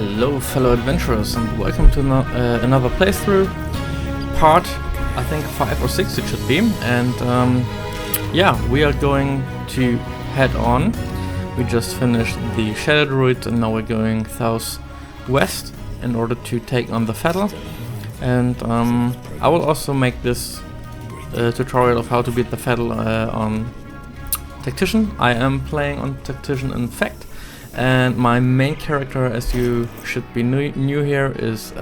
Hello fellow adventurers and welcome to another playthrough, part I think 5 or 6 it should be, and yeah, we are going to head on. We just finished the Shadow Druid and now we're going southwest in order to take on the Vettel, and I will also make this tutorial of how to beat the Vettel on Tactician. I am playing on Tactician in fact. And my main character, as you should be new here, is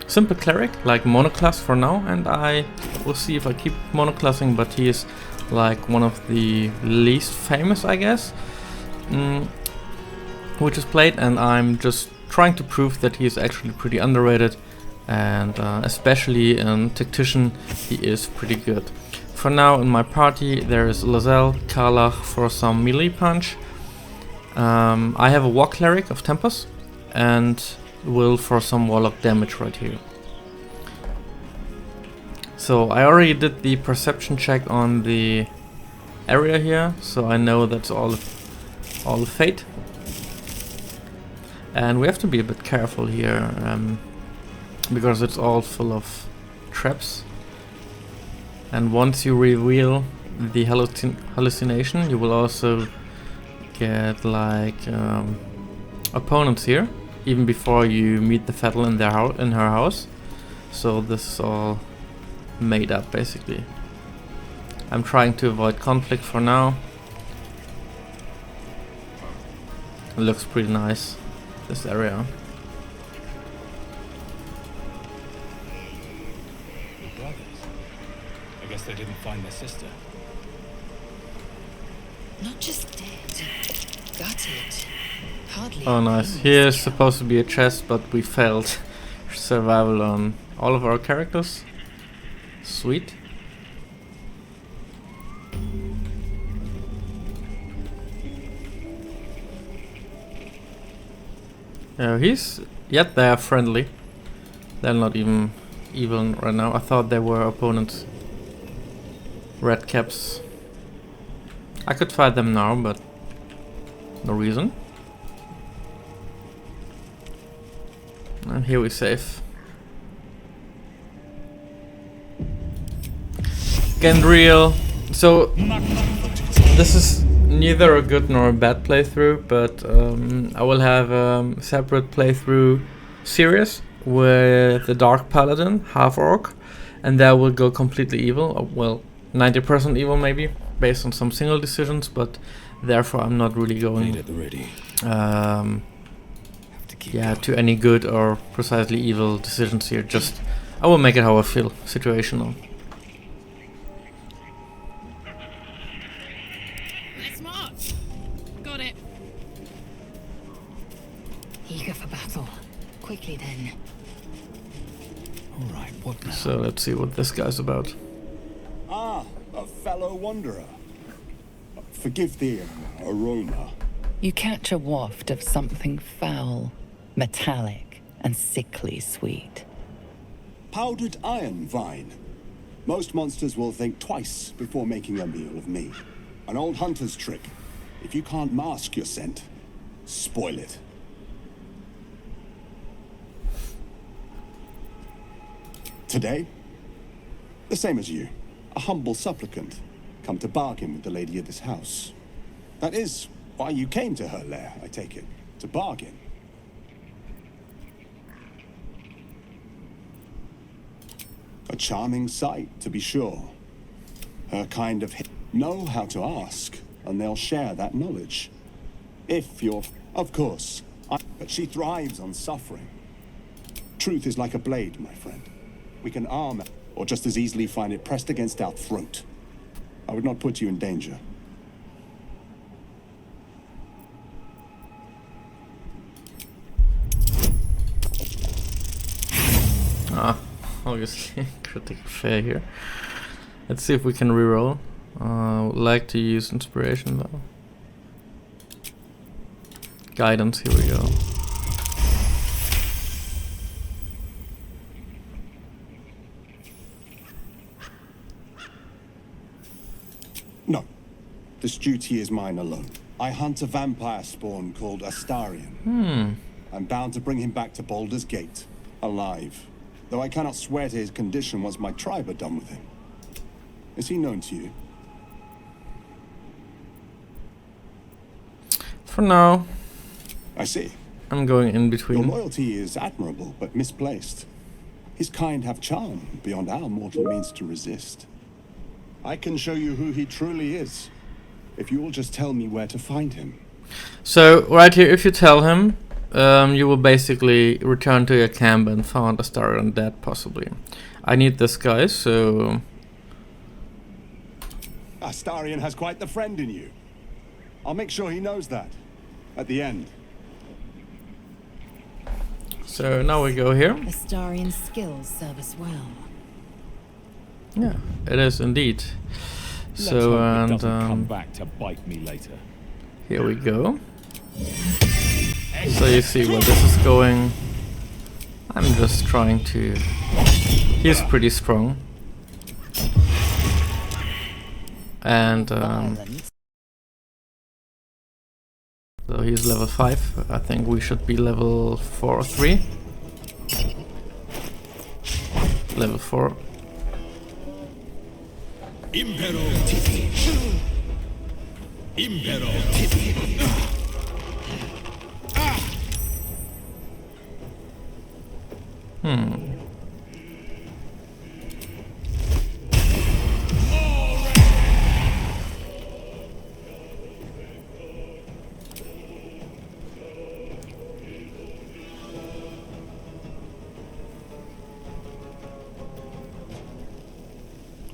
simple Cleric, like monoclass for now, and I will see if I keep monoclassing, but he is like one of the least famous, I guess, which is played, and I'm just trying to prove that he is actually pretty underrated, and especially in Tactician he is pretty good. For now in my party there is Lazelle, Karlach for some melee punch. I have a War Cleric of Tempest and Will for some Warlock damage right here. So I already did the perception check on the area here, so I know that's all fate. And we have to be a bit careful here, because it's all full of traps. And once you reveal the hallucination, you will also get like opponents here even before you meet the Vettel in her house. So this is all made up basically. I'm trying to avoid conflict for now. It looks pretty nice, this area. The brothers. I guess they didn't find their sister. Not just dead, gutted. Hardly. Oh nice, here is supposed to be a chest, but we failed survival on all of our characters. Sweet. Yet they are friendly. They're not even evil right now. I thought they were opponents. Red caps. I could fight them now, but no reason. And here we save. Gandrel. So this is neither a good nor a bad playthrough, but I will have a separate playthrough series with the Dark Paladin, half orc, and that will go completely evil. Well, 90% evil maybe, based on some single decisions, but therefore I'm not really going to any good or precisely evil decisions here. Just I will make it how I feel, situational. Let's march. Got it. Eager for battle. Quickly then. All right, what now? So let's see what this guy's about. Ah, a fellow wanderer. Forgive the aroma. You catch a waft of something foul, metallic, and sickly sweet. Powdered iron vine. Most monsters will think twice before making a meal of me. An old hunter's trick. If you can't mask your scent, spoil it. Today, the same as you. A humble supplicant, come to bargain with the lady of this house. That is why you came to her lair, I take it, to bargain. A charming sight, to be sure. Her kind of know how to ask, and they'll share that knowledge. If you're... Of course, but she thrives on suffering. Truth is like a blade, my friend. We can arm it, or just as easily find it pressed against our throat. I would not put you in danger. Obviously, critical fail here. Let's see if we can reroll. Would like to use inspiration though. Guidance, here we go. No. This duty is mine alone. I hunt a vampire spawn called Astarion. I'm bound to bring him back to Baldur's Gate, alive. Though I cannot swear to his condition once my tribe are done with him. Is he known to you? For now, I see. I'm going in Your between. loyalty is admirable, but misplaced. His kind have charm beyond our mortal means to resist. I can show you who he truly is, if you will just tell me where to find him. So, right here, if you tell him, you will basically return to your camp and find Astarion dead, possibly. I need this guy, so... Astarion has quite the friend in you. I'll make sure he knows that. At the end. So, now we go here. Astarian's skills serve us well. Yeah, it is indeed. Let's So, hope it and doesn't come back to bite me later. here we go. So you see where this is going. I'm just trying to... He's pretty strong. And so he's level 5. I think we should be level 4 or 3. Level 4. Impero. Impero.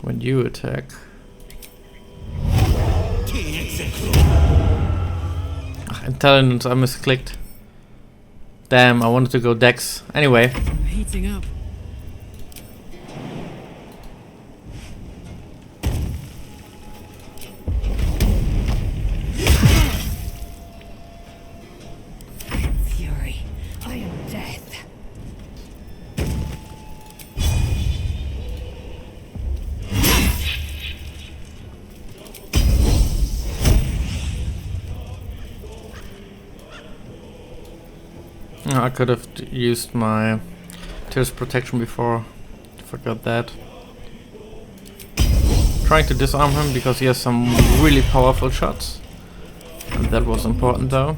When you attack. Intelligence, I misclicked. Damn, I wanted to go Dex. Anyway. I'm heating up. I am fury. I am death. I could have used my Tears protection before. Forgot that. Trying to disarm him because he has some really powerful shots. And that was important though.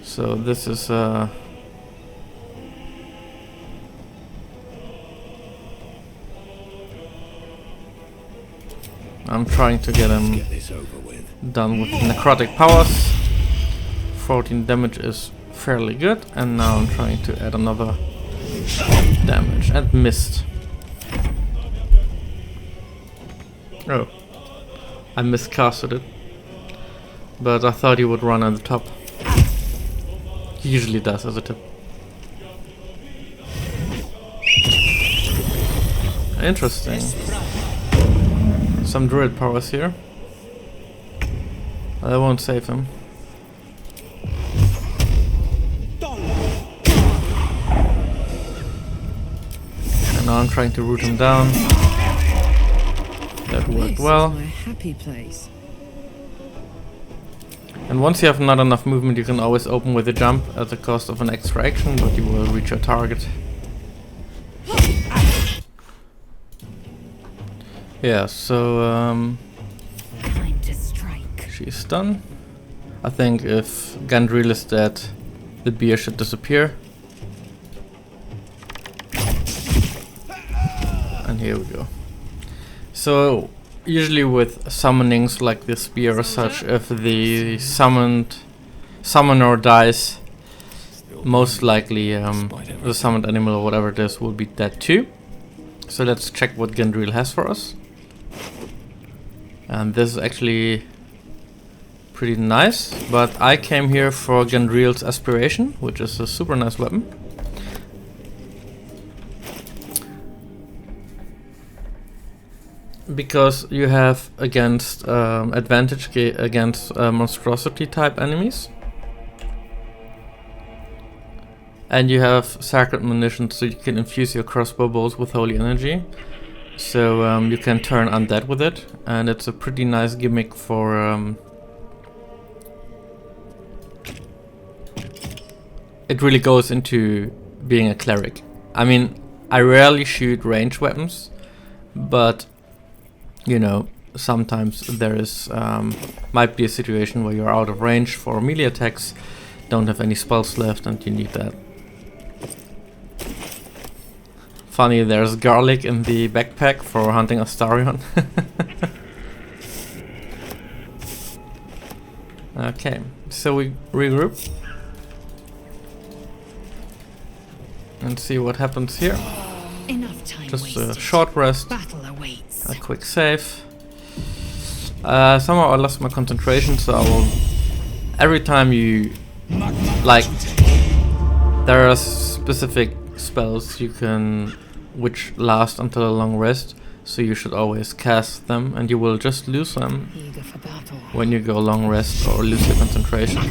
So this is I'm trying to get him done with necrotic powers. 14 damage is fairly good, and now I'm trying to add another damage and missed. Oh, I miscasted it, but I thought he would run on the top. He usually does as a tip. Interesting. Some druid powers here. I won't save him. And now I'm trying to root him down. That worked well. My happy place. And once you have not enough movement, you can always open with a jump at the cost of an extra action, but you will reach your target. Yeah, so Time to strike. she's done. I think if Gandrel is dead, the beer should disappear. And here we go. So usually with summonings like this spear or such, if the summoner dies, most likely the summoned animal or whatever it is will be dead too. So let's check what Gandrel has for us. And this is actually pretty nice, but I came here for Gandrel's Aspiration, which is a super nice weapon. Because you have against advantage against monstrosity type enemies, and you have sacred munition, so you can infuse your crossbow bolts with holy energy. So you can turn undead with it, and it's a pretty nice gimmick for it really goes into being a cleric. I mean, I rarely shoot ranged weapons, but you know, sometimes there is might be a situation where you're out of range for melee attacks, don't have any spells left, and you need that. Funny, there's garlic in the backpack for hunting Astarion. Okay, so we regroup and see what happens here. Enough time Just a wasted. short rest, Battle awaits. a quick save. Somehow I lost my concentration, so I will. Every time you like, there are specific spells you can which last until a long rest, so you should always cast them, and you will just lose them Eager for battle. when you go long rest or lose your concentration.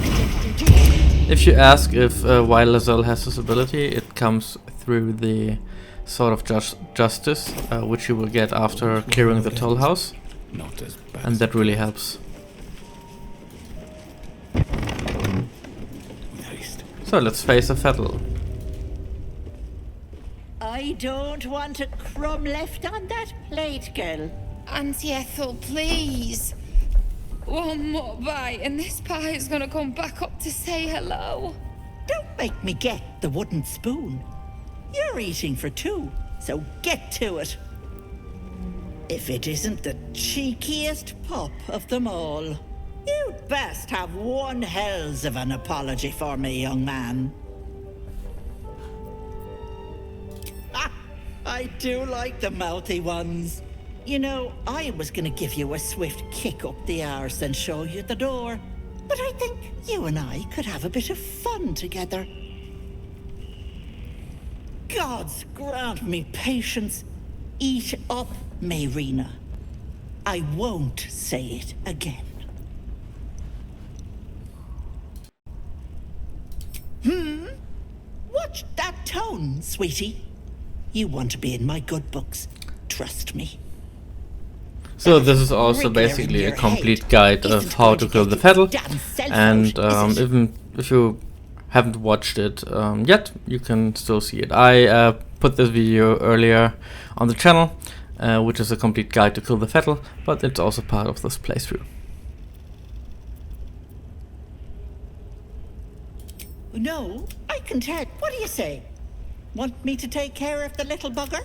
If you ask if why Lae'zel has this ability, it comes through the Sword of Justice, which you will get after clearing the Teahouse, Not as bad. and that really helps. With haste. So let's face a Vettel. I don't want a crumb left on that plate, girl. Auntie Ethel, please. One more bite and this pie is gonna come back up to say hello. Don't make me get the wooden spoon. You're eating for two, so get to it. If it isn't the cheekiest pup of them all, you'd best have one hells of an apology for me, young man. I do like the mouthy ones. You know, I was gonna give you a swift kick up the arse and show you the door, but I think you and I could have a bit of fun together. Gods grant me patience. Eat up, Mayrina. I won't say it again. Watch that tone, sweetie. You want to be in my good books. Trust me. So this is also basically a complete guide of how to kill the Vettel, and even if you haven't watched it yet, you can still see it. I put this video earlier on the channel, which is a complete guide to kill the Vettel, but it's also part of this playthrough. No, I can tell. What do you say? Want me to take care of the little bugger?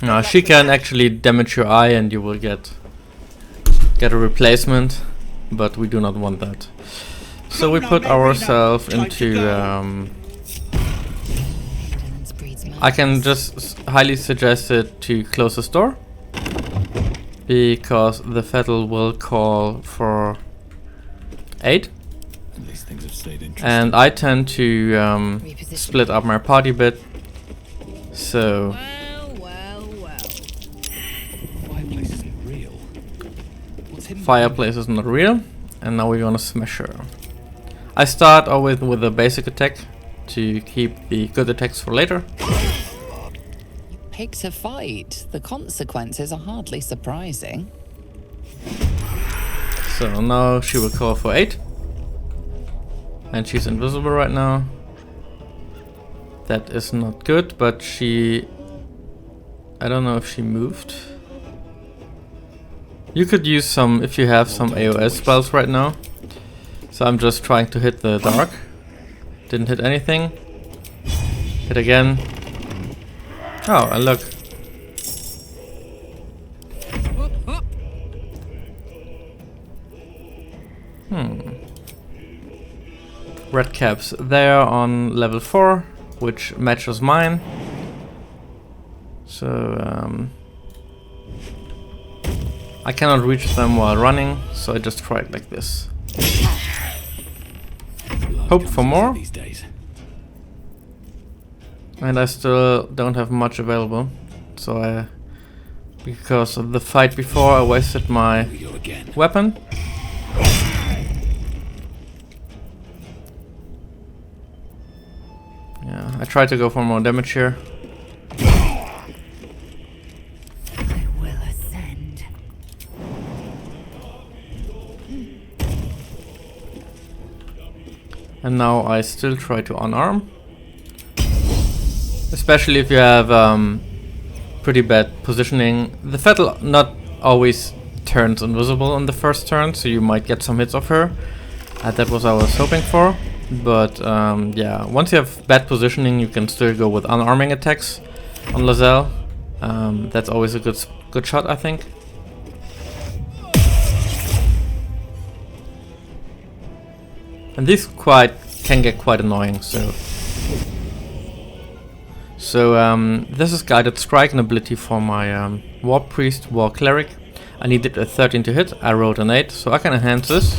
Now she can actually damage your eye, and you will get a replacement, but we do not want that. So we put ourselves into. I can just highly suggest it to close this door, because the Vettel will call for aid, At least things have stayed interesting. and I tend to split up my party a bit. So Fireplace isn't real. What's hidden? fireplace is not real, and now we're gonna smash her. I start always with a basic attack to keep the good attacks for later. Picked a fight. The consequences are hardly surprising. So now she will call for 8. And she's invisible right now. That is not good, but she... I don't know if she moved. You could use some, if you have some AOS spells right now. So I'm just trying to hit the dark. Didn't hit anything. Hit again. Oh, and look. Red caps. They are on level 4, which matches mine. So, I cannot reach them while running, so I just try it like this. Hope for more. These days. And I still don't have much available, so because of the fight before, I wasted my Here we go again. weapon. Yeah, I tried to go for more damage here. I will ascend. And now I still try to unarm. Especially if you have pretty bad positioning. The Vettel not always turns invisible on the first turn, so you might get some hits off her. That was what I was hoping for. But yeah, once you have bad positioning, you can still go with unarming attacks on Lozelle. That's always a good shot, I think. And these can get quite annoying, so this is guided strike, an ability for my War Priest, War Cleric. I needed a 13 to hit, I rolled an 8, so I can enhance this,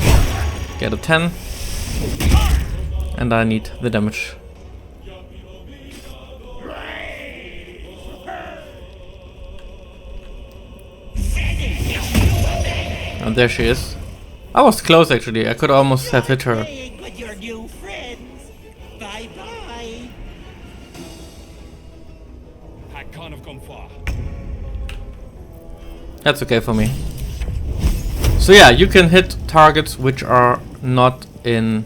get a 10, and I need the damage. And there she is. I was close actually, I could almost have hit her. With your new friends. Bye bye. HAG can't have gone far. That's okay for me. So yeah, you can hit targets which are not in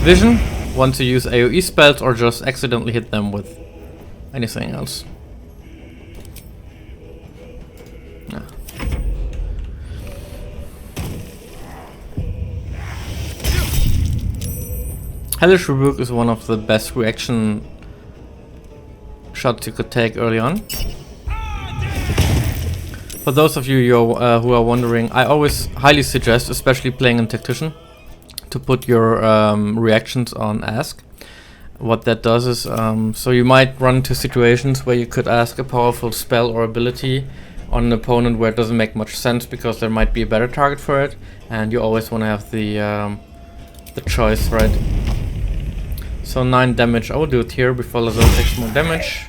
vision once you use AoE spells or just accidentally hit them with anything else. Yeah. Hellish Rebuke is one of the best reaction shots you could take early on. For those of you who are wondering, I always highly suggest, especially playing in Tactician, to put your reactions on Ask. What that does is, so you might run into situations where you could ask a powerful spell or ability on an opponent where it doesn't make much sense because there might be a better target for it, and you always want to have the choice, right? So 9 damage, I will do it here before Lozelle takes more damage.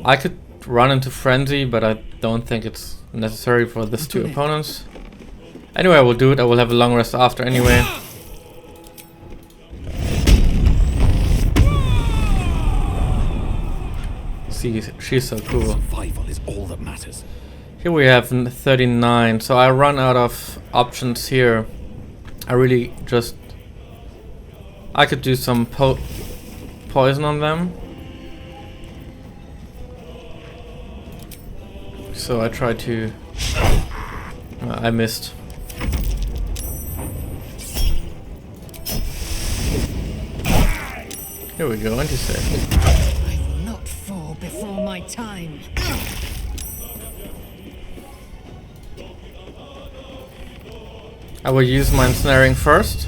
I could run into Frenzy, but I don't think it's necessary for these two opponents. Anyway, I will do it, I will have a long rest after anyway. See, she's so cool. Survival is all that matters. Here we have 39, so I run out of options here. I really just... I could do some poison on them. So I try to... I missed. Here we go, anti-save. I will not fall before my time. I will use my ensnaring first.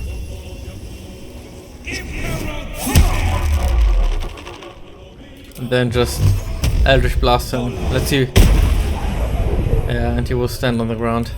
And then just Eldritch Blast him. Let's see. Yeah, and he will stand on the ground.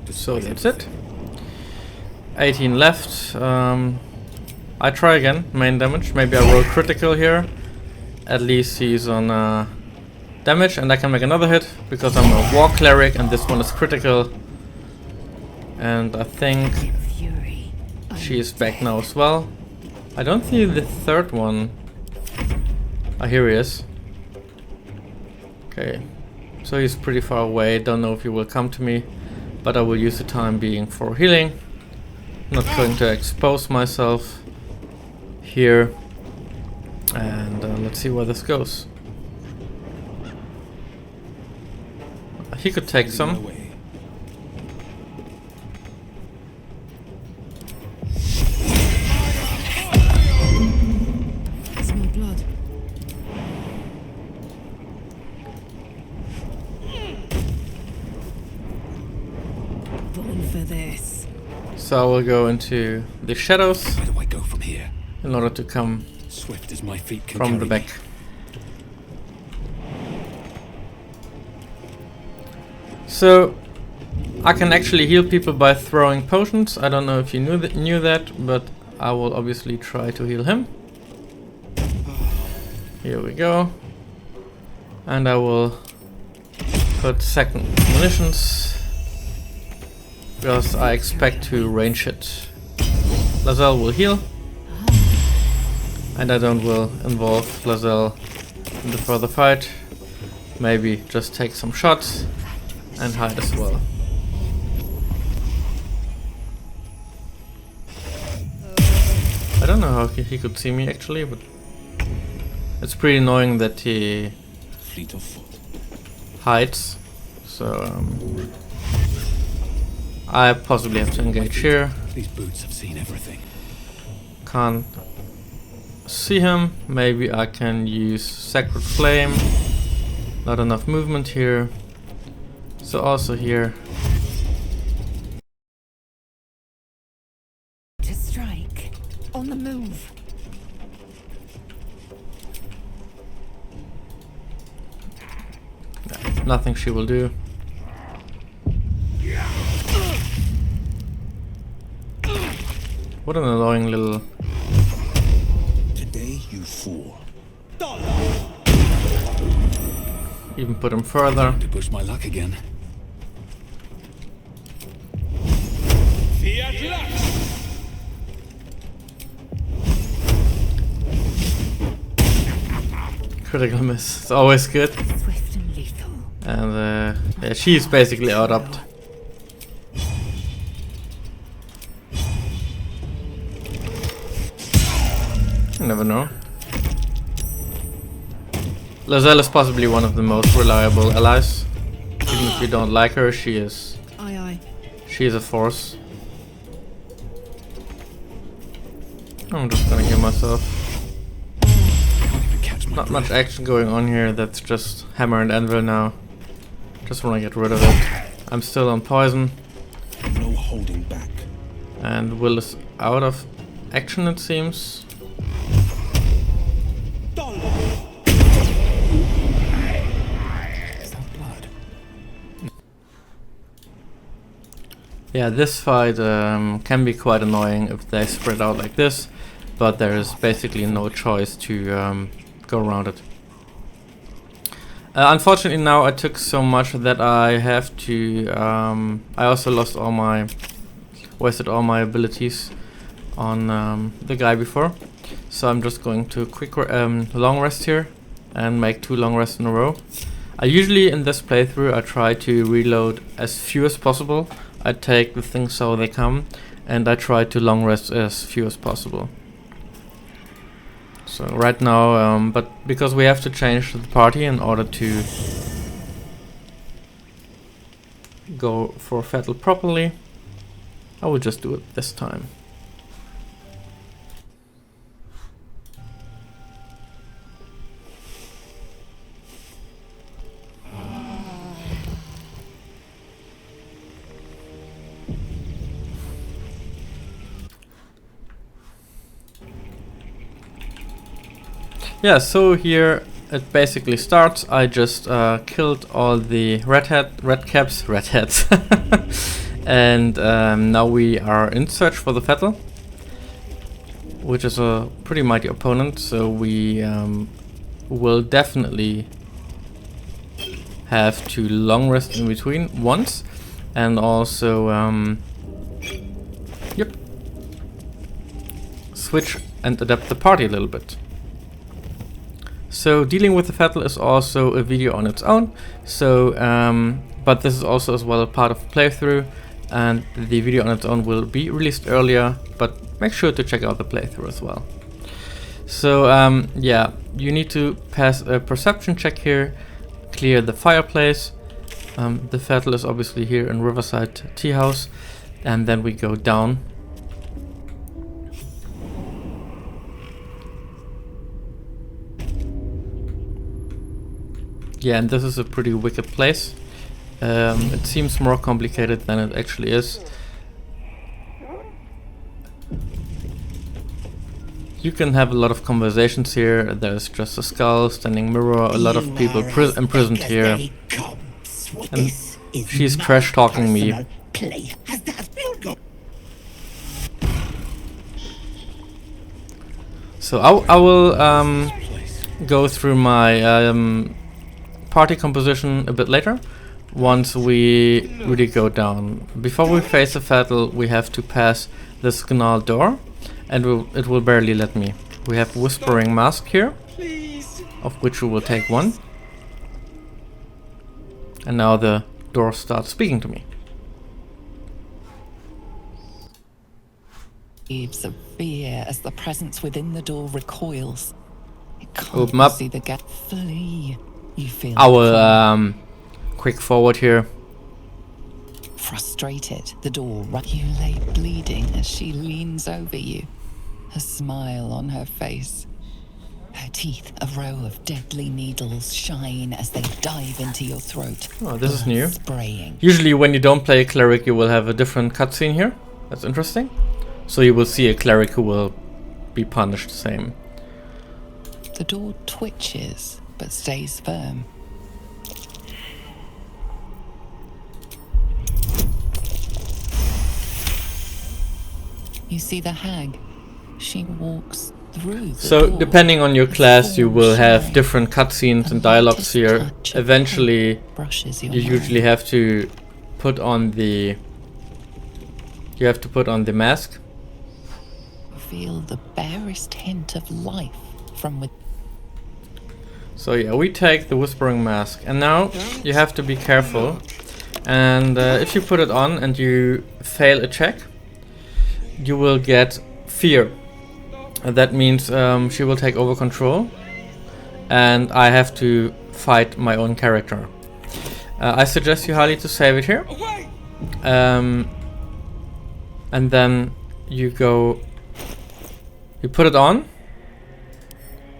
So that's it. 18 left. I try again, main damage. Maybe I roll critical here. At least he's on damage, and I can make another hit because I'm a War Cleric and this one is critical. And I think she is back now as well. I don't see the third one. Ah, here he is. Okay, so he's pretty far away. Don't know if he will come to me, but I will use the time being for healing. Not going to expose myself here, and let's see where this goes. He could take some. Small blood. Born for this. So I will go into the shadows Where do I go from here? in order to come Swift as my feet can from carry the back. me. So I can actually heal people by throwing potions. I don't know if you knew that, but I will obviously try to heal him. Here we go. And I will put second munitions, because I expect to range hit. Lazelle will heal, and I don't will involve Lazelle in the further fight. Maybe just take some shots and hide as well. I don't know how he could see me actually, but it's pretty annoying that he Fleet of foot. hides. So I possibly have to engage here. These boots have seen everything. Can't see him. Maybe I can use Sacred Flame. Not enough movement here. So also here. To strike. On the move. Nothing she will do. What an annoying little... Today you fall. Even put him further. To push my luck again. Critical miss. It's always good. Swift and lethal. And yeah, she's basically out-upped. You never know. Lazelle is possibly one of the most reliable allies. Even if you don't like her, she is a force. I'm just gonna heal myself. Can't even catch my Not breath. much action going on here, that's just hammer and anvil now. Just wanna get rid of it. I'm still on poison, No holding back. and Will is out of action it seems. Is that blood? Yeah, this fight can be quite annoying if they spread out like this, but there is basically no choice to go around it. Unfortunately now I took so much that I have to... I also wasted all my abilities on the guy before. So I'm just going to long rest here and make 2 long rests in a row. I usually in this playthrough I try to reload as few as possible. I take the things how they come, and I try to long rest as few as possible. So right now, but because we have to change the party in order to go for Vettel properly, I will just do it this time. Yeah, so here it basically starts. I just killed all the red caps, and now we are in search for the Vettel, which is a pretty mighty opponent. So we will definitely have to long rest in between once, and also switch and adapt the party a little bit. So dealing with the Vettel is also a video on its own. So, but this is also as well a part of the playthrough, and the video on its own will be released earlier. But make sure to check out the playthrough as well. So yeah, you need to pass a perception check here, clear the fireplace. The Vettel is obviously here in Riverside Teahouse, and then we go down. Yeah, and this is a pretty wicked place. It seems more complicated than it actually is. You can have a lot of conversations here. There's just a skull, standing mirror, a lot of people imprisoned here. And she's trash talking me. So I will go through my party composition a bit later, once we really go down. Before we face a Vettel, we have to pass this canal door, and it will barely let me. We have Whispering Mask here, of which we will take one. And now the door starts speaking to me. Waves of fear as the presence within the door recoils. It can't Open up. see the gap. Flee. You feel I will quick forward here. frustrated. The door. You lay bleeding as she leans over you, a smile on her face. Her teeth, a row of deadly needles, shine as they dive into your throat. Oh, this is new. Spraying. Usually when you don't play a cleric, you will have a different cutscene here. That's interesting. So you will see a cleric who will be punished the same. The door twitches, but stays firm. You see the HAG. She walks through the So door. depending on your class, you will have different cutscenes The and dialogues lightest here. touch of Eventually, paint brushes your you mind. usually have to put on the... You have to put on the mask. Feel the barest hint of life from within. So yeah, we take the Whispering Mask. And now you have to be careful. And if you put it on and you fail a check, you will get fear. That means she will take over control. And I have to fight my own character. I suggest you highly to save it here. And then you go... You put it on,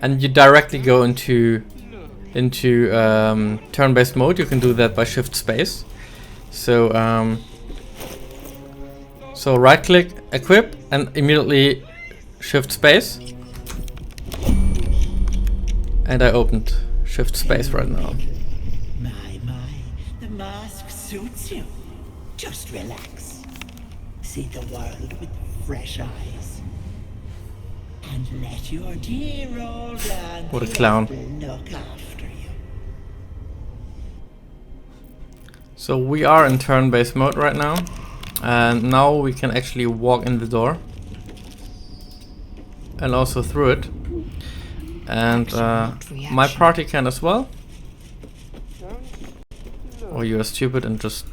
and you directly go into turn-based mode. You can do that by shift space. So so right-click, equip, and immediately shift space. And I opened shift space right now. My, the mask suits you. Just relax. See the world with fresh eyes. And let your dear old Auntie What a clown. Ethel look after you. So we are in turn-based mode right now. And now we can actually walk in the door. And also through it. And my party can as well. Or you are stupid and just...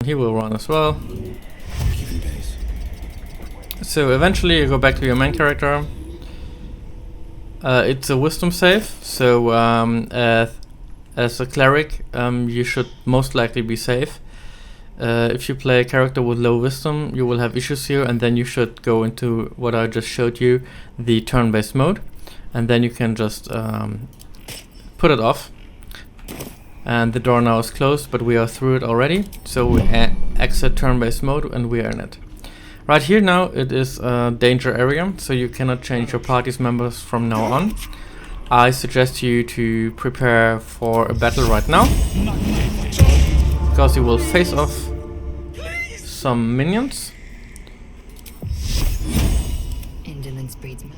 He will run as well. Keeping pace. So eventually you go back to your main character. It's a wisdom save, so as a cleric you should most likely be safe. If you play a character with low wisdom, you will have issues here, and then you should go into what I just showed you, the turn-based mode, and then you can just put it off. And the door now is closed, but we are through it already. So we exit turn-based mode and we are in it. Right here now it is a danger area, so you cannot change your party's members from now on. I suggest you to prepare for a battle right now, because you will face off some minions. Indolence breeds man.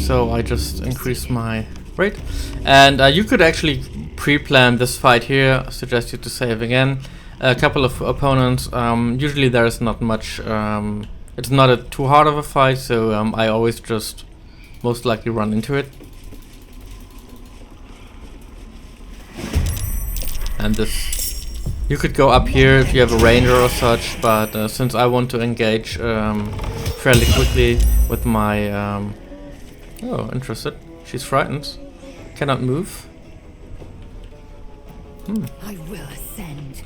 So I just increased my rate. And you could actually pre-plan this fight here. I suggest you to save again. A couple of opponents. Usually there is not much. It's not too hard of a fight, so I always just most likely run into it. And this, you could go up here if you have a ranger or such, but since I want to engage fairly quickly with my oh, interested. She's frightened. Cannot move. I will ascend.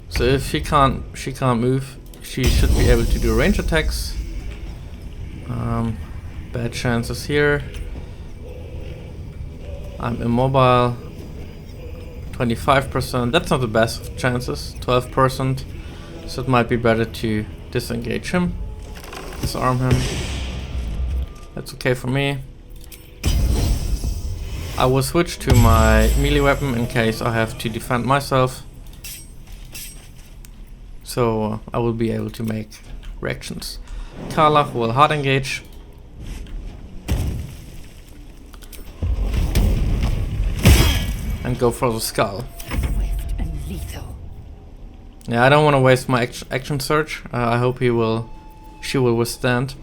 So if she can't move, she should be able to do range attacks. Bad chances here. I'm immobile. 25%. That's not the best of chances. 12%. So it might be better to disengage him. Disarm him. That's okay for me. I will switch to my melee weapon in case I have to defend myself. So I will be able to make reactions. Karlach will hard engage. And go for the skull. Swift and lethal. Yeah, I don't want to waste my action surge. I hope she will withstand.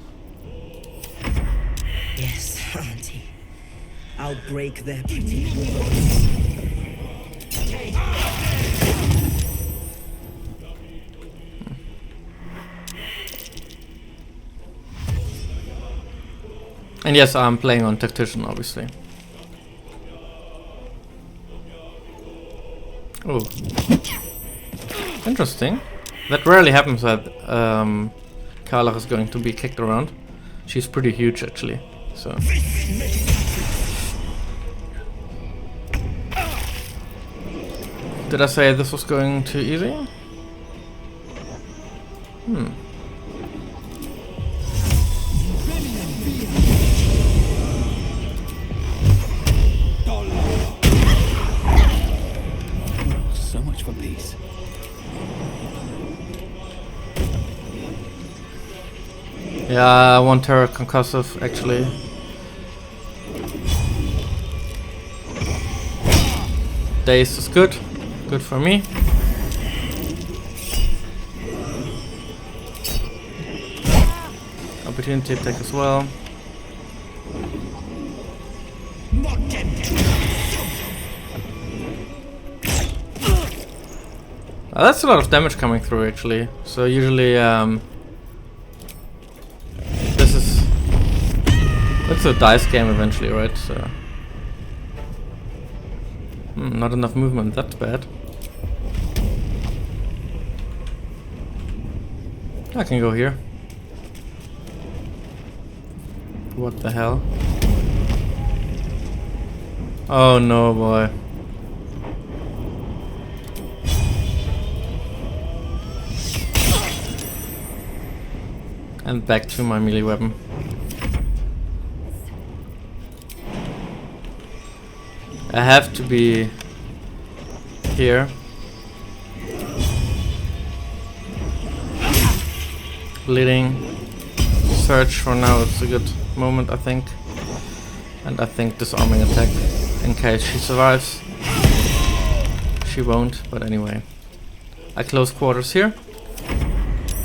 Yes, Auntie. I'll break their pretty walls. And yes, I'm playing on Tactician, obviously. Oh, interesting. That rarely happens that Karlach is going to be kicked around. She's pretty huge, actually. So. Did I say this was going too easy? So much for peace. Yeah, I want her concussive, actually. Daze is good. Good for me. Opportunity attack as well. That's a lot of damage coming through, actually. So usually, it's a dice game eventually, right? So, not enough movement. That's bad. I can go here. What the hell? Oh no, boy. And back to my melee weapon. I have to be here. Bleeding. Search for now, it's a good moment, I think. And I think disarming attack in case she survives. She won't, but anyway. I close quarters here.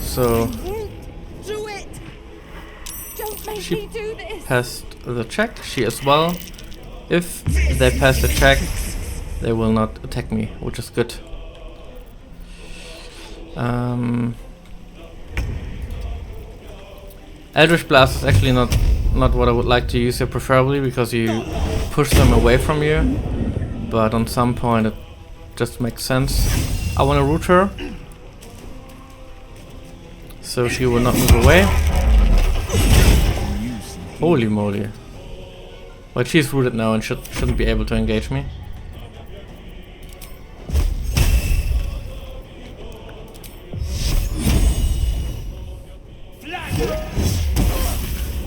So Do it! Don't make she me do this! passed the check, she as well. If they pass the check, they will not attack me, which is good. Eldritch Blast is actually not what I would like to use here, preferably because you push them away from you. But on some point it just makes sense. I want to root her, so she will not move away. Holy moly. But she's rooted now and shouldn't be able to engage me.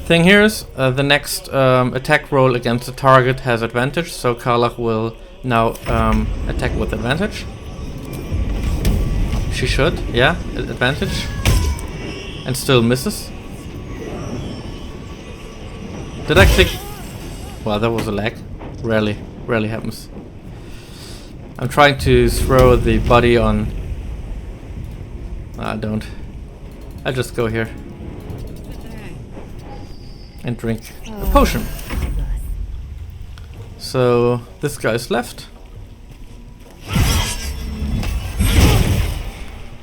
Thing here is the next attack roll against the target has advantage, so Karlach will now attack with advantage. She should, yeah, advantage. And still misses. Did I click? Well, that was a lag. Rarely happens. I'm trying to throw the body on. I don't. I just go here. And drink a potion. So this guy's left.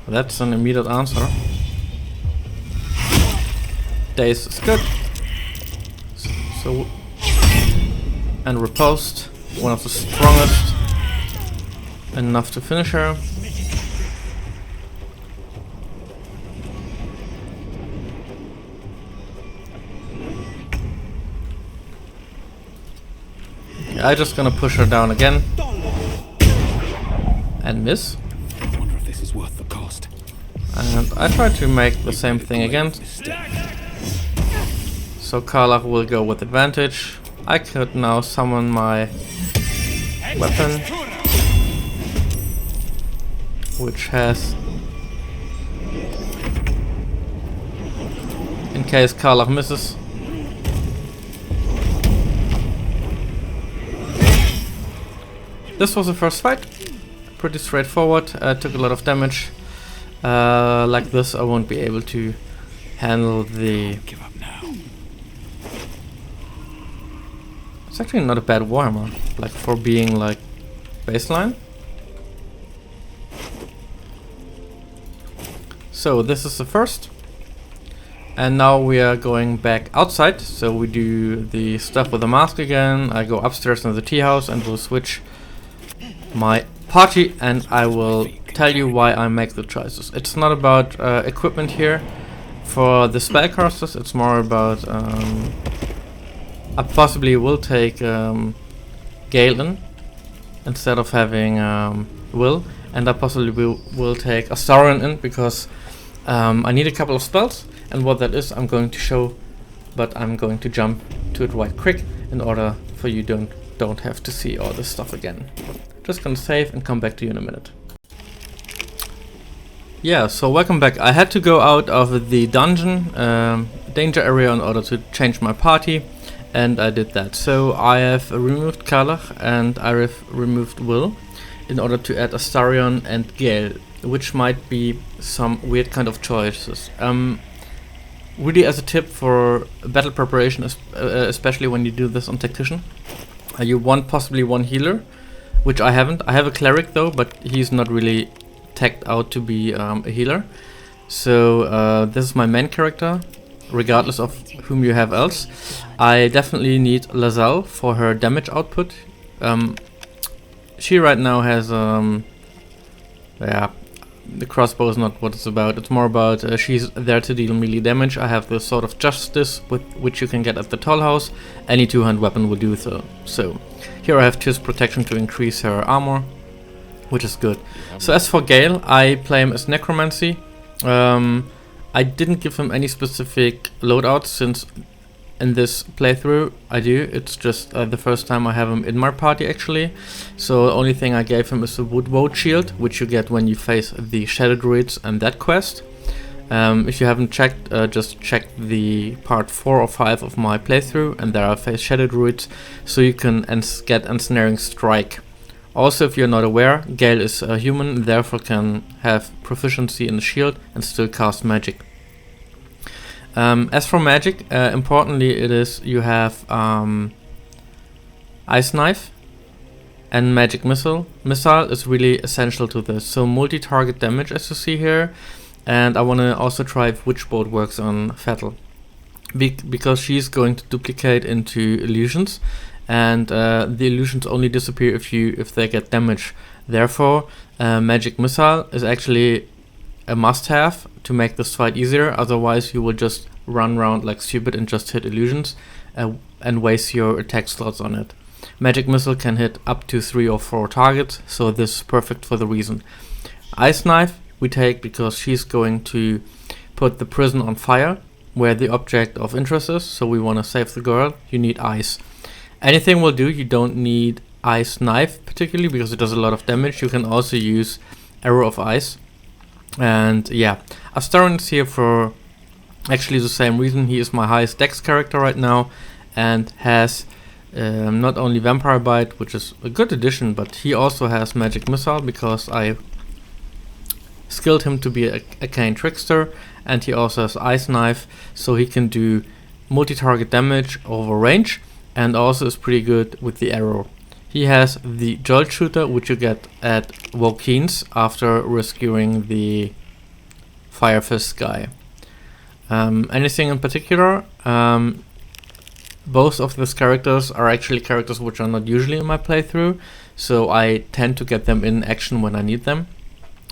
That's an immediate answer. Daze is good. So and riposte, one of the strongest. Enough to finish her. I'm just gonna push her down again. And miss. I wonder if this is worth the cost. And I try to make the same thing again. So Karlach will go with advantage. I could now summon my weapon, which has, in case Karlach misses. This was the first fight, pretty straightforward, took a lot of damage. Like this I won't be able to handle the... Give up now. It's actually not a bad Warhammer, like for being like baseline. So this is the first. And now we are going back outside, so we do the stuff with the mask again. I go upstairs in the Teahouse and we'll switch my party, and I will tell you why I make the choices. It's not about equipment here for the spellcasters, it's more about I possibly will take Galen instead of having Will, and I possibly will take Astarion in because I need a couple of spells, and what that is I'm going to show, but I'm going to jump to it right quick in order for you don't have to see all this stuff again. Just gonna save and come back to you in a minute. Yeah, so welcome back. I had to go out of the dungeon danger area in order to change my party, and I did that. So I have removed Karlach and I have removed Will in order to add Astarion and Gale, which might be some weird kind of choices. Really, as a tip for battle preparation, especially when you do this on Tactician, you want possibly one healer, which I haven't. I have a Cleric though, but he's not really tagged out to be a healer. So this is my main character, regardless of whom you have else. I definitely need Lazelle for her damage output. She right now has yeah, the crossbow is not what it's about. It's more about she's there to deal melee damage. I have the Sword of Justice, with which you can get at the Tollhouse. Any two-hand weapon will do so. So here I have Tis protection to increase her armor, which is good. So as for Gale, I play him as Necromancy. I didn't give him any specific loadouts since in this playthrough I do. It's just the first time I have him in my party actually. So the only thing I gave him is the Wood Woad Shield, which you get when you face the Shadow Druids and that quest. If you haven't checked, just check the part 4 or 5 of my playthrough, and there I face Shadow Druids, so you can get Ensnaring Strike. Also, if you're not aware, Gale is a human, therefore can have proficiency in the shield and still cast magic. As for magic, importantly it is you have Ice Knife and Magic Missile. Missile is really essential to this, so multi-target damage as you see here, and I want to also try if Witchbolt works on Vettel, because she's going to duplicate into illusions, and the illusions only disappear if they get damage. Therefore, Magic Missile is actually a must-have to make this fight easier. Otherwise, you will just run around like stupid and just hit illusions and waste your attack slots on it. Magic Missile can hit up to 3 or 4 targets, so this is perfect for the reason. Ice Knife we take because she's going to put the prison on fire where the object of interest is, so we want to save the girl. You need ice. Anything will do. You don't need Ice Knife particularly because it does a lot of damage. You can also use Arrow of Ice. And yeah, Astarion is here for actually the same reason. He is my highest dex character right now and has not only Vampire Bite, which is a good addition, but he also has Magic Missile because I skilled him to be a Arcane Trickster, and he also has Ice Knife, so he can do multi-target damage over range, and also is pretty good with the arrow. He has the Jolt Shooter, which you get at Wokeens after rescuing the Fire Fist guy. Anything in particular? Both of these characters are actually characters which are not usually in my playthrough, so I tend to get them in action when I need them,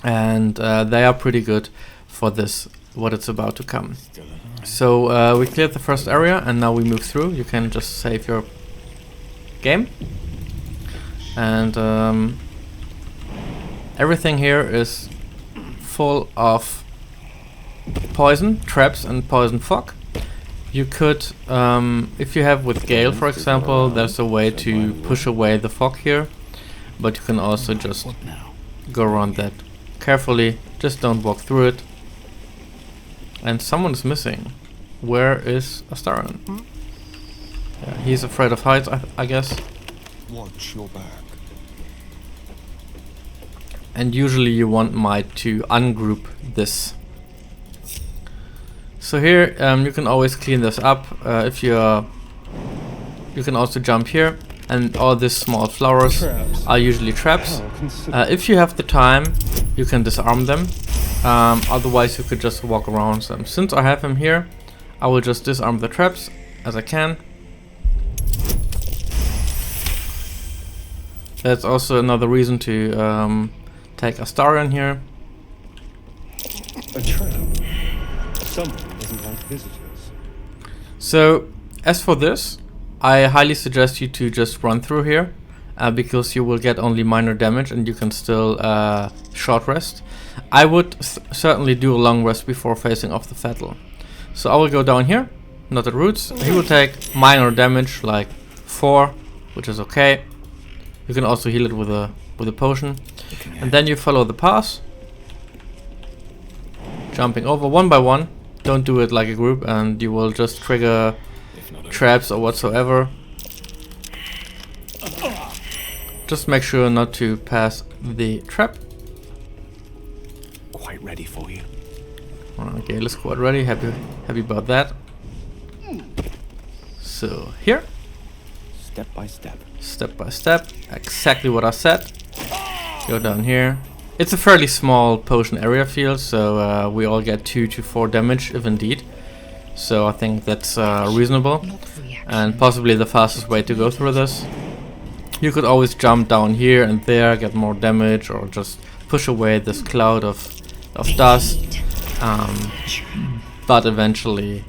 and they are pretty good for this, what it's about to come. So we cleared the first area and now we move through. You can just save your game, and everything here is full of poison, traps and poison fog. you could, if you have with Gale, for example, there's a way to push away the fog here, but you can also just What now? go around that carefully. Just don't walk through it. And someone's missing. Where is Astarion? Yeah, he's afraid of heights, I guess. Watch your back. And usually you want Might to ungroup this. So here you can always clean this up. If you can also jump here, and all these small flowers are usually traps. If you have the time, you can disarm them. Otherwise, you could just walk around them. Since I have him here, I will just disarm the traps as I can. That's also another reason to take Astarion here. A trap. Someone doesn't like visitors. So, as for this, I highly suggest you to just run through here, because you will get only minor damage and you can still short rest. I would certainly do a long rest before facing off the Vettel. So I will go down here, not at roots. He will take minor damage, like 4, which is okay. You can also heal it with a potion. And then you follow the path, jumping over one by one. Don't do it like a group, and you will just trigger traps or whatsoever. Just make sure not to pass the trap. Quite ready for you. Okay, let's quite ready. Happy about that. So here, Step by step. step by step, exactly what I said. Go down here. It's a fairly small potion area field, so we all get 2 to 4 damage if indeed. So I think that's reasonable, and possibly the fastest way to go through this. You could always jump down here and there, get more damage, or just push away this cloud of dust. But eventually,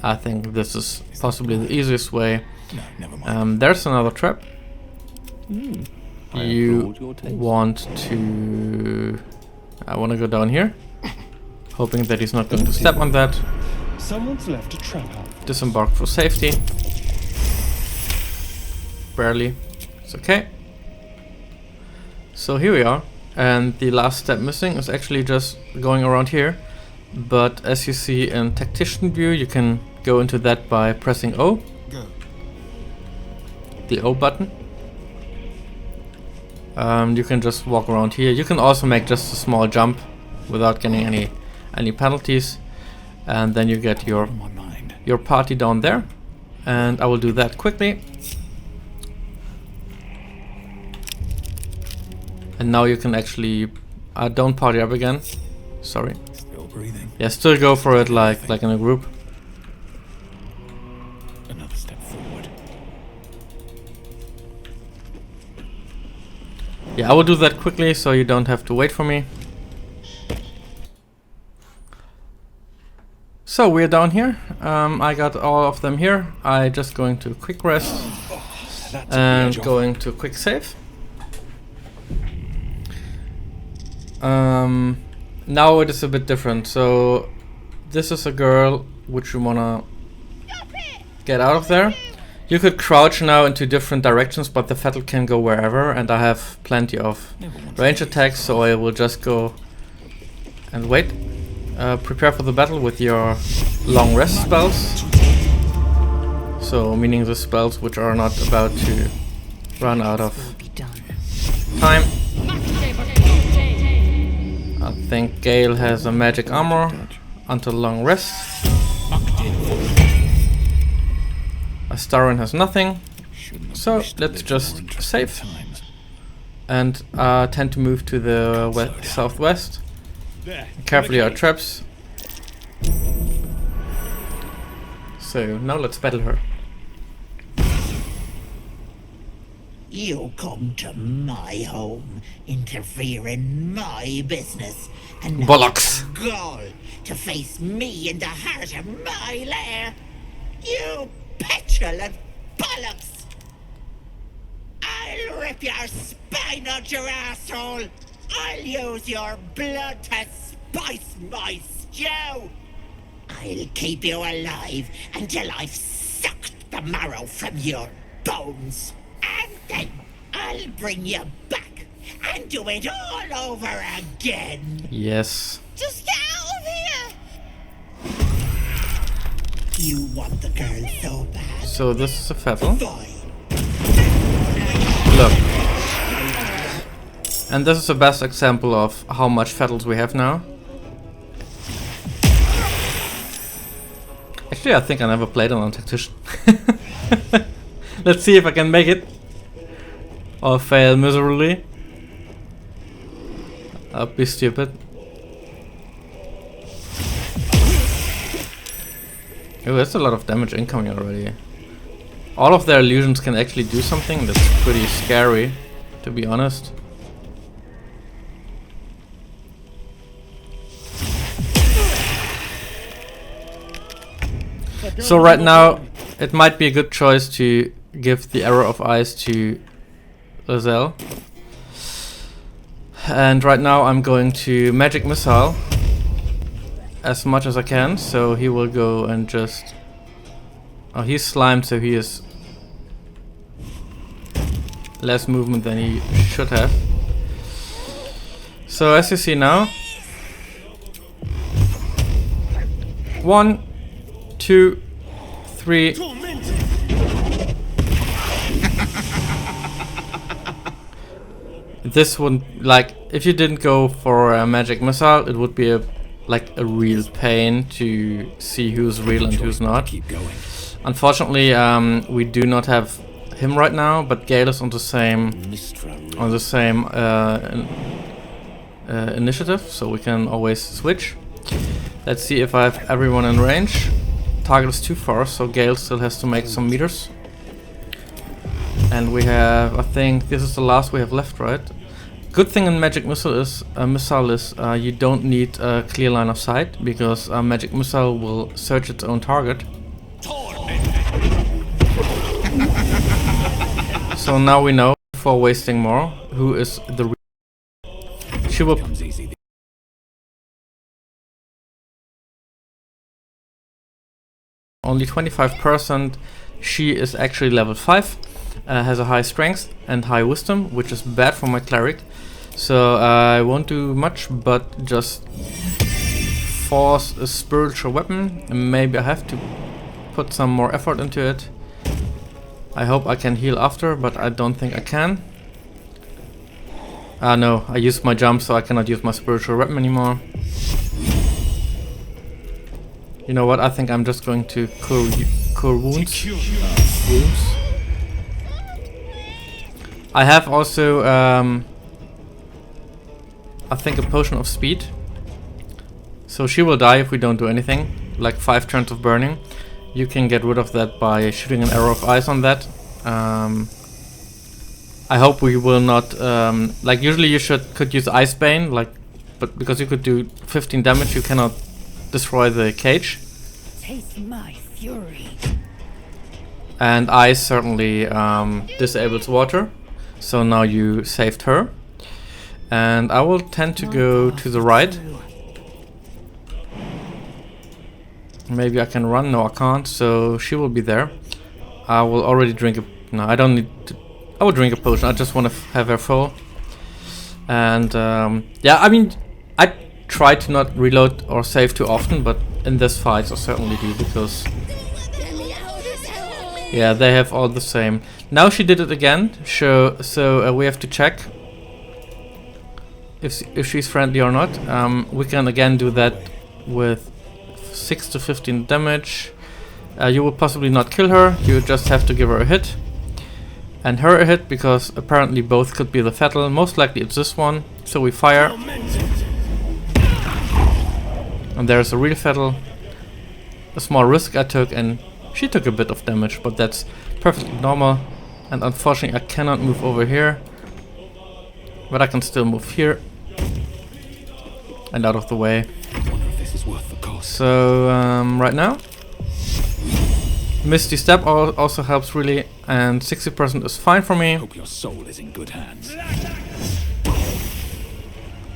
I think this is possibly the easiest way. No, never mind. There's another trap. I You applaud your taste. want to... I want to go down here, hoping that he's not going to step on that. Someone's left a trap out. Disembark for safety. Barely. It's okay. So here we are. And the last step missing is actually just going around here. But as you see in Tactician view, you can go into that by pressing O. Go. The O button. You can just walk around here. You can also make just a small jump without getting any penalties. And then you get your On my mind. party down there. And I will do that quickly. And now you can actually don't party up again. Sorry. Still breathing. Yeah, still go for it like in a group. Another step forward. Yeah, I will do that quickly so you don't have to wait for me. So we're down here. I got all of them here. I just going to quick rest and going to quick save. Now it is a bit different. So this is a girl which you wanna get out of there. You could crouch now into different directions, but the Vettel can go wherever, and I have plenty of range attacks, so I will just go and wait. Prepare for the battle with your long rest spells. So meaning the spells which are not about to run out of time. I think Gale has a magic armor until long rest. Astarion has nothing. So let's just save and tend to move to the southwest. Carefully our traps. So now let's battle her. You come to my home, interfere in my business, and now Bollocks. have the gall to face me in the heart of my lair. You petulant bollocks! I'll rip your spine out your asshole. I'll use your blood to spice my stew. I'll keep you alive until I've sucked the marrow from your bones. And then I'll bring you back and do it all over again. Yes. Just get out of here! You want the girl so bad. So this is a Vettel. Fine. Look. And this is the best example of how much Vettels we have now. Actually, I think I never played it on Tactician. Let's see if I can make it. Or fail miserably. I'll be stupid. Oh, that's a lot of damage incoming already. All of their illusions can actually do something that's pretty scary, to be honest. So right now, it might be a good choice to give the Arrow of Ice to Lizelle. And right now I'm going to Magic Missile as much as I can, so he will go and just... Oh, he's slimed, so he is less movement than he should have. So as you see now, 1, 2, 3. This wouldn't, like, if you didn't go for a magic missile, it would be a real pain to see who's real and who's not. Keep going. Unfortunately, we do not have him right now, but Gale is on the same initiative, so we can always switch. Let's see if I have everyone in range. Target is too far, so Gale still has to make some meters. And we have, I think this is the last we have left, right? Good thing in Magic Missile is you don't need a clear line of sight, because Magic Missile will search its own target. So now we know, before wasting more, who is the she will only 25%. She is actually level 5, has a high strength and high wisdom, which is bad for my cleric. So I won't do much, but just force a spiritual weapon. And maybe I have to put some more effort into it. I hope I can heal after, but I don't think I can. No, I used my jump, so I cannot use my spiritual weapon anymore. You know what? I think I'm just going to cure wounds. I have also, I think, a potion of speed. So she will die if we don't do anything. Like 5 turns of burning. You can get rid of that by shooting an arrow of ice on that. I hope we will not. Like usually you could use Ice Bane, but because you could do 15 damage, you cannot destroy the cage. Taste my fury. And ice certainly disables water. So now you saved her. And I will tend to go to the right. Maybe I can run. No, I can't. So she will be there. I will already drink a... No, I don't need to... I will drink a potion. I just want to have her full. And yeah, I mean, I try to not reload or save too often, but in this fight I certainly do, because yeah, they have all the same. Now she did it again. So we have to check if she's friendly or not. We can again do that with 6 to 15 damage. You will possibly not kill her. You just have to give her a hit. And her a hit, because apparently both could be the Vettel. Most likely it's this one. So we fire. And there's a real Vettel. A small risk I took, and she took a bit of damage, but that's perfectly normal. And unfortunately I cannot move over here. But I can still move here. And out of the way. I wonder if this is worth the cost. So right now, Misty Step also helps really, and 60% is fine for me. Hope your soul is in good hands.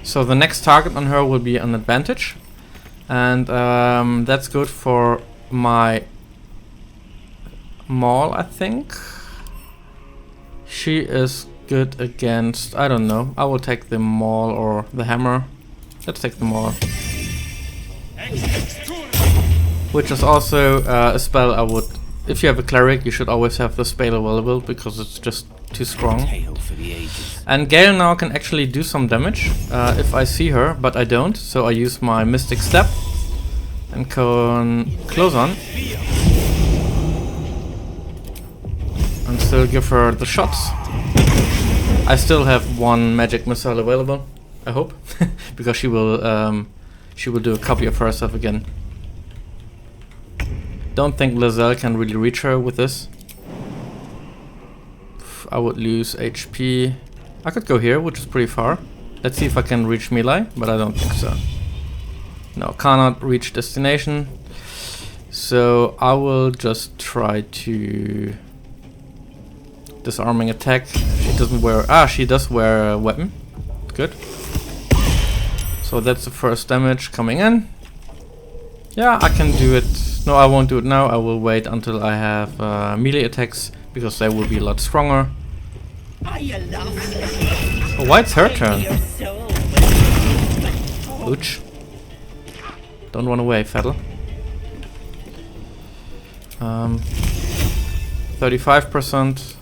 So the next target on her will be an advantage. And that's good for my maul, I think. She is good against, I don't know, I will take the maul or the hammer. Let's take the maul. Which is also a spell I would, if you have a cleric, you should always have the spell available because it's just too strong. And Gale now can actually do some damage if I see her, but I don't, so I use my Mystic Step and can close on and still give her the shots. I still have one magic missile available, I hope, because she will do a copy of herself again. Don't think Lizelle can really reach her with this. I would lose HP. I could go here, which is pretty far. Let's see if I can reach melee, but I don't think so. No, cannot reach destination. So I will just try to disarming attack. She doesn't wear. She does wear a weapon. Good. So that's the first damage coming in. Yeah, I can do it. No, I won't do it now. I will wait until I have melee attacks because they will be a lot stronger. Oh, why it's her turn? Ouch. Don't run away, Vettel. 35%.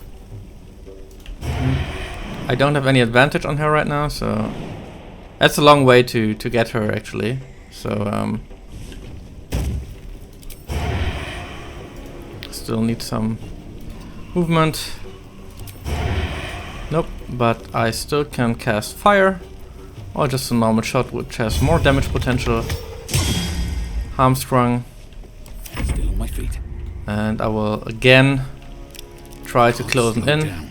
I don't have any advantage on her right now, so that's a long way to get her actually. So still need some movement. Nope, but I still can cast fire or just a normal shot which has more damage potential. Hamstrung. Still on my feet. And I will again try to close it in. Down.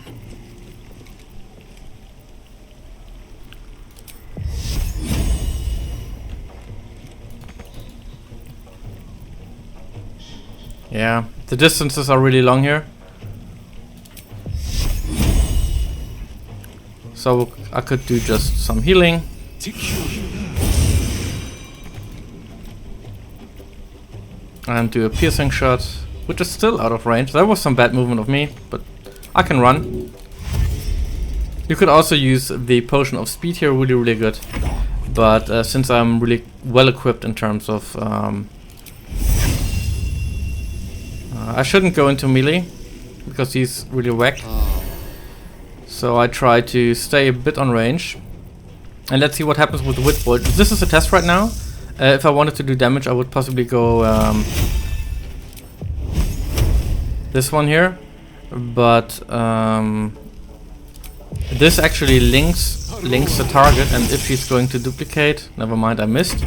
Yeah, the distances are really long here. So I could do just some healing. And do a piercing shot, which is still out of range. That was some bad movement of me, but I can run. You could also use the potion of speed here, really, really good. But since I'm really well equipped in terms of... I shouldn't go into melee, because he's really whack. So I try to stay a bit on range. And let's see what happens with the Wit Bolt. This is a test right now. If I wanted to do damage, I would possibly go this one here. But this actually links the target, and if she's going to duplicate, never mind, I missed.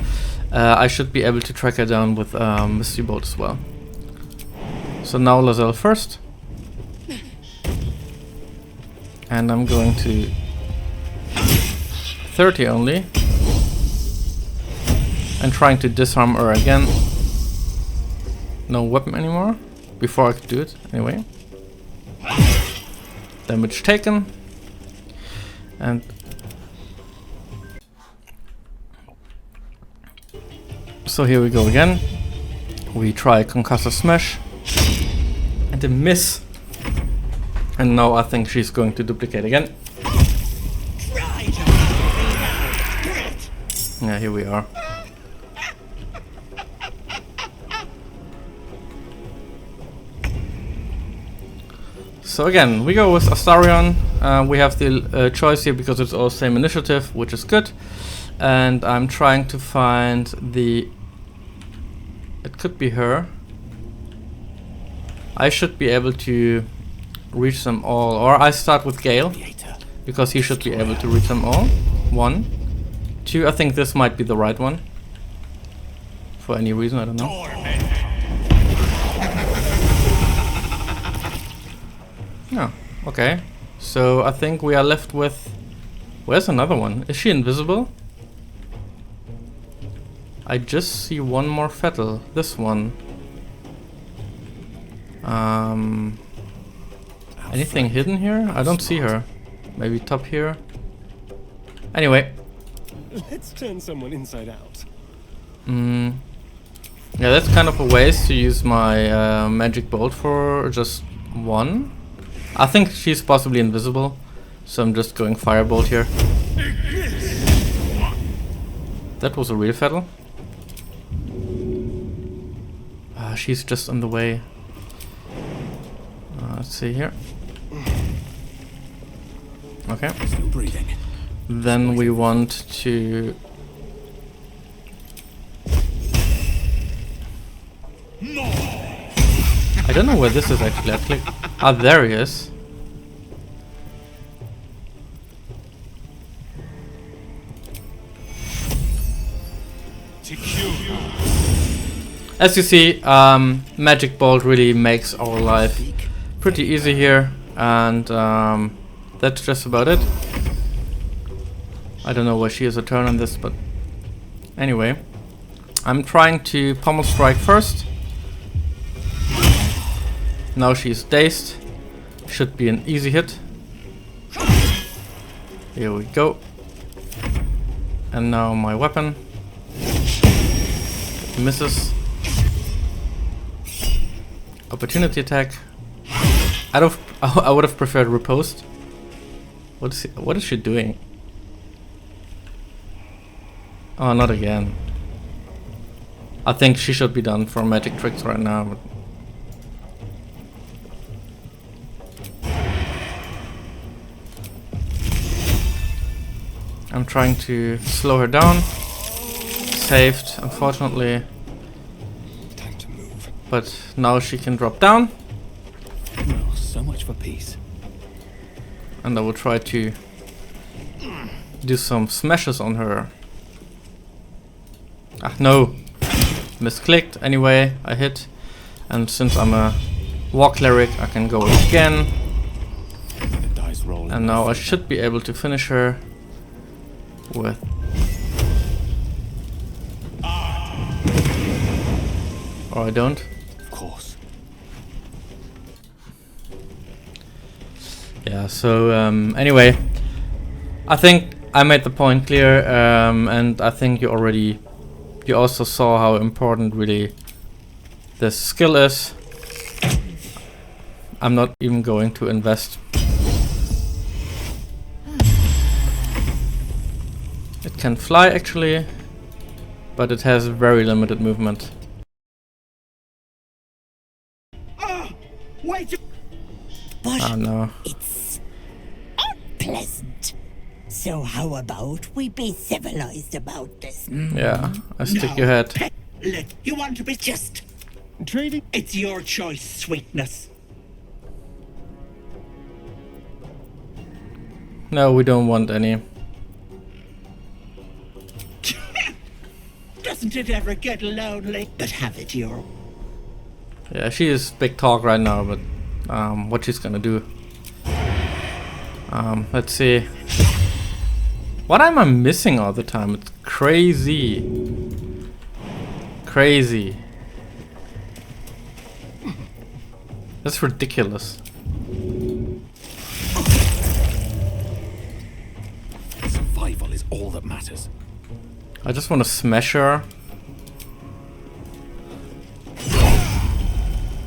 I should be able to track her down with Misty Bolt as well. So now Lizelle first. And I'm going to 30 only. And trying to disarm her again. No weapon anymore. Before I could do it, anyway. Damage taken. And so here we go again. We try Concussive Smash. And a miss. And now I think she's going to duplicate again. Yeah, here we are. So again, we go with Astarion. We have the choice here because it's all same initiative, which is good. And I'm trying to find the... It could be her. I should be able to reach them all. Or I start with Gale, because he should be able to reach them all. 1, 2, I think this might be the right one. For any reason, I don't know. Oh, okay. So I think we are left with... Where's another one? Is she invisible? I just see one more Vettel. This one. Anything hidden here? I don't see her. Maybe top here. Anyway. Let's turn someone inside out. Yeah, that's kind of a waste to use my magic bolt for just one. I think she's possibly invisible, so I'm just going firebolt here. That was a real Vettel. She's just in the way. Let's see here. Okay. Still breathing. Then we want to... I don't know where this is actually. I click. Ah, there he is. As you see, Magic Bolt really makes our life pretty easy here, and that's just about it. I don't know where she has a turn on this, but anyway. I'm trying to pommel strike first. Now she's dazed. Should be an easy hit. Here we go. And now my weapon. Misses. Opportunity attack. I would have preferred riposte. What is she doing? Oh, not again. I think she should be done for magic tricks right now. But I'm trying to slow her down. Saved, unfortunately. Time to move. But now she can drop down. Oh, so much for peace. And I will try to do some smashes on her. Ah, no. Misclicked. Anyway, I hit. And since I'm a war cleric, I can go again. The dice roll. And now I should be able to finish her with... Or I don't. Of course. Yeah, so anyway, I think I made the point clear, and I think you also saw how important really this skill is. I'm not even going to invest. It can fly actually, but it has very limited movement. But Oh no. it's unpleasant. So how about we be civilized about this? Yeah, I stick your head. Look, you want to be just Trading? It's your choice, sweetness. No, we don't want any. Doesn't it ever get lonely? But have it your... Yeah, she is big talk right now, but what she's gonna do. Let's see. What am I missing all the time? It's crazy. Crazy. That's ridiculous. Survival is all that matters. I just want to smash her.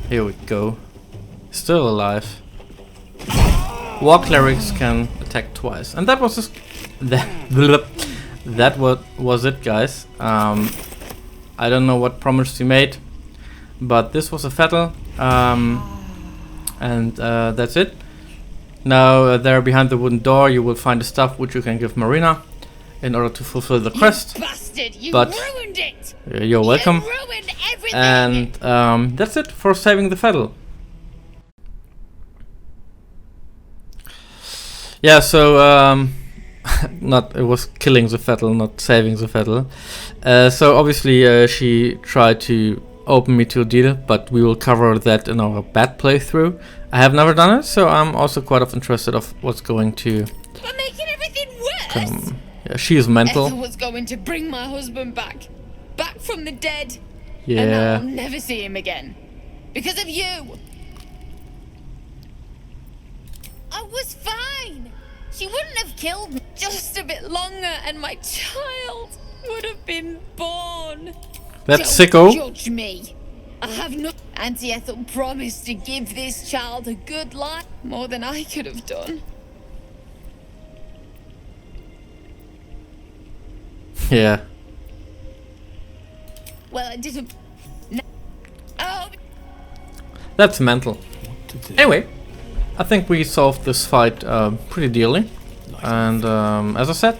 Here we go. Still alive. War clerics can attack twice, and that was just that was it, guys. I don't know what promise you made, but this was a Vettel, and that's it. Now there behind the wooden door, you will find the stuff which you can give Marina in order to fulfill the quest. You bastard! You But ruined it. You're welcome. You ruined everything. And that's it for saving the Vettel. Yeah, so it was killing the Vettel, not saving the Vettel. So obviously she tried to open me to a deal, but we will cover that in our bad playthrough. I have never done it, so I'm also quite interested of what's going to But making everything worse. come. Yeah, she is mental. Ethel was going to bring my husband back from the dead. And Yeah. I'll never see him again. Because of you. I was fine. She wouldn't have killed me. Just a bit longer and my child. would have been born. That's Don't sicko. judge me. I have no. Auntie Ethel promised to give this child a good life, more than I could have done. Yeah. Well, I didn't. No. Oh, That's mental. Anyway, I think we solved this fight pretty dearly. And as I said,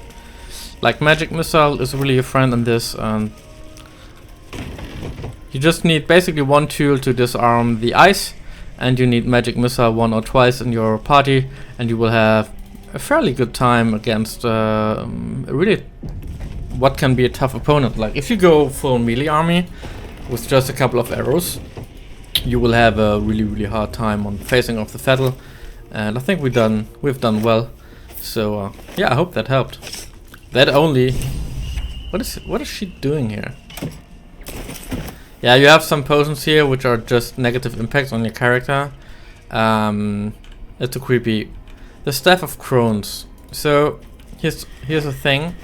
like magic missile is really a friend in this. And you just need basically one tool to disarm the ice, and you need magic missile 1 or twice in your party, and you will have a fairly good time against really what can be a tough opponent. Like if you go full melee army with just a couple of arrows, you will have a really hard time on facing off the Vettel, and I think we've done well. So yeah, I hope that helped. That only. What is she doing here? Yeah, you have some potions here which are just negative impacts on your character. It's too creepy. The Staff of Crones. So here's the thing.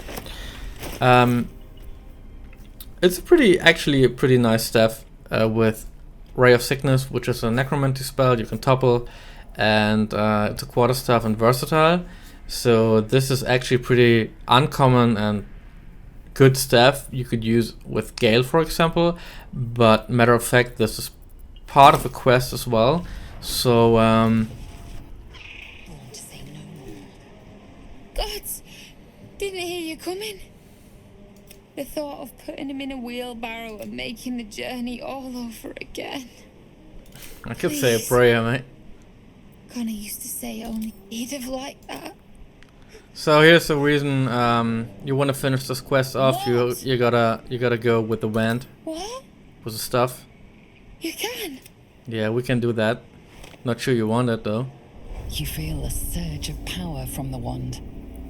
It's actually a pretty nice staff with Ray of Sickness, which is a necromancy spell you can topple, and it's a quarterstaff and versatile. So this is actually pretty uncommon and good staff you could use with Gale, for example. But matter of fact, this is part of a quest as well. So gods, didn't hear you coming. The thought of putting him in a wheelbarrow and making the journey all over again. I could say a prayer, mate. Connor used to say only he'd have liked that. So here's the reason you want to finish this quest off. What? You gotta go with the wand. What? With the stuff. You can? Yeah, we can do that. Not sure you want it though. You feel a surge of power from the wand.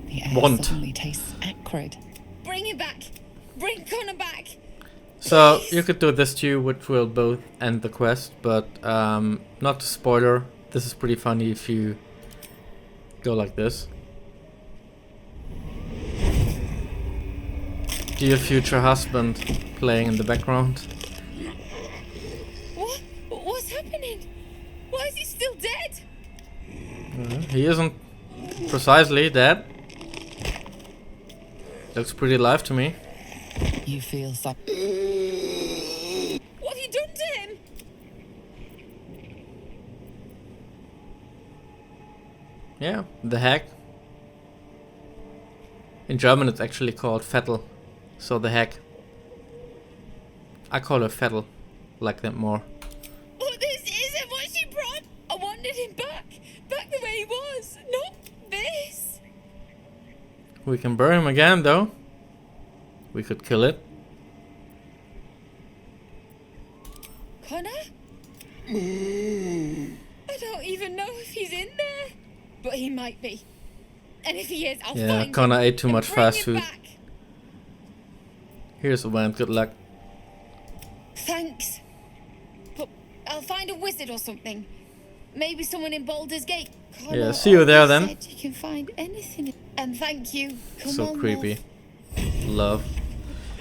The air Wand. suddenly tastes acrid. Bring it back. Bring Connor back. So Please. you could do this too, which will both end the quest, but not a spoiler. This is pretty funny if you go like this. Dear future husband playing in the background. What? What's happening? Why is he still dead? He isn't precisely dead. Looks pretty alive to me. You feel What have you done to him? Yeah, the HAG. In German it's actually called Vettel. So the HAG. I call her Vettel. Like that more. Oh, this isn't what she brought. I wanted him back. Back the way he was. Not this. We can bury him again though. We could kill it. Connor? I don't even know if he's in there. But he might be. And if he is, I'll Yeah, find Connor him ate too and much bring fast him food. back. Here's the wand, good luck. Thanks. But I'll find a wizard or something. Maybe someone in Baldur's Gate. Connor Yeah, see you there always then. said you can find anything. And thank you. Come So on, creepy. love. Love.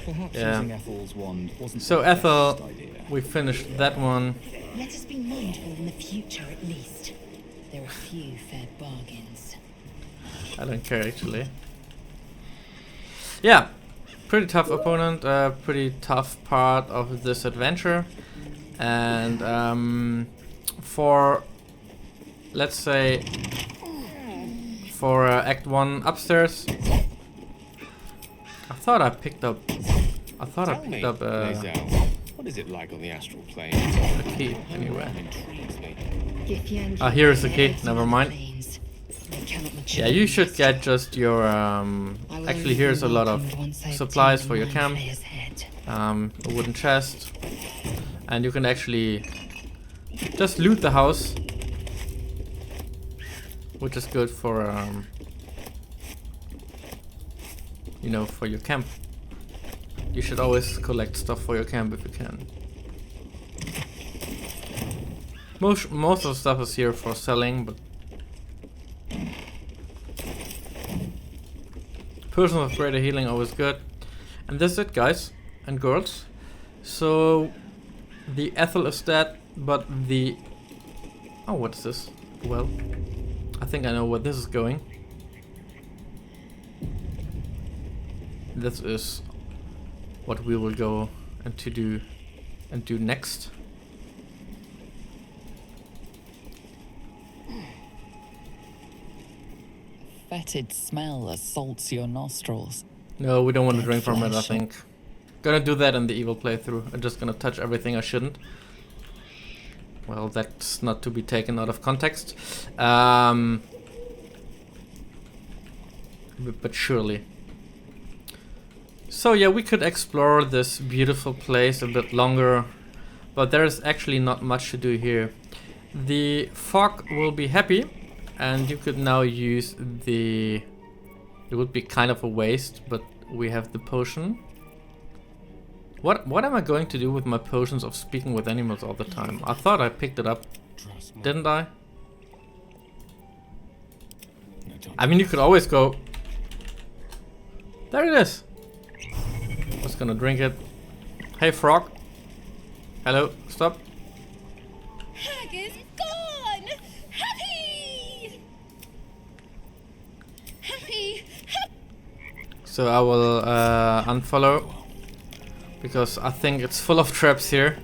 Perhaps Yeah. using Ethel's wand wasn't So the best Ethel, idea. we finished that one. Let us be mindful in the future at least. There are few fair bargains. I don't care actually. Yeah, pretty tough opponent, pretty tough part of this adventure. And for, let's say, for Act 1 upstairs, I thought I picked up What is it like on the astral plane? a key anyway. Intrigues me. Ah, here is the key, never mind. Yeah, you should get just your, actually here's a lot of supplies for your camp. A wooden chest. And you can actually just loot the house. Which is good for, you know, for your camp. You should always collect stuff for your camp if you can. Most of the stuff is here for selling, but potions of greater healing always good. And that's it, guys and girls. So the Ethel is dead, but the... Oh, what is this? Well, I think I know where this is going. This is what we will go and do next. Fetid smell assaults your nostrils. No, we don't want to Dead drink from it, I flesh. think. Gonna do that in the evil playthrough. I'm just gonna touch everything I shouldn't. Well, that's not to be taken out of context. But surely. So yeah, we could explore this beautiful place a bit longer, but there is actually not much to do here. The fog will be happy, and you could now use the... It would be kind of a waste, but we have the potion. What am I going to do with my potions of speaking with animals all the time? I thought I picked it up, didn't I? I mean, you could always go... There it is! I was gonna drink it. Hey, frog. Hello, stop. Hag is gone! Happy! Happy! So I will unfollow, because I think it's full of traps here.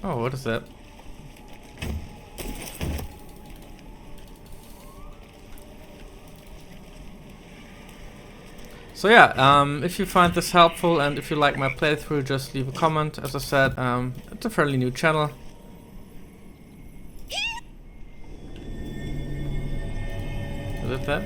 Oh, what is that? So yeah, if you find this helpful and if you like my playthrough, just leave a comment. As I said, it's a fairly new channel. Is it that?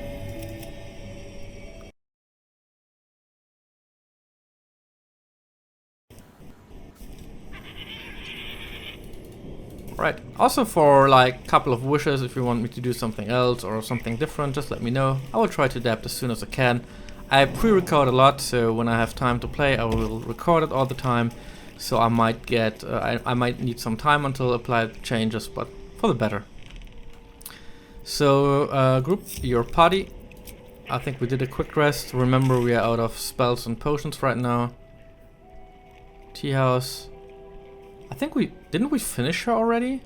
Right. Also for like a couple of wishes, if you want me to do something else or something different, just let me know. I will try to adapt as soon as I can. I pre-record a lot, so when I have time to play, I will record it all the time. So I might get, I might need some time until I apply the changes, but for the better. So group your party. I think we did a quick rest. Remember, we are out of spells and potions right now. Teahouse. I think didn't we finish her already?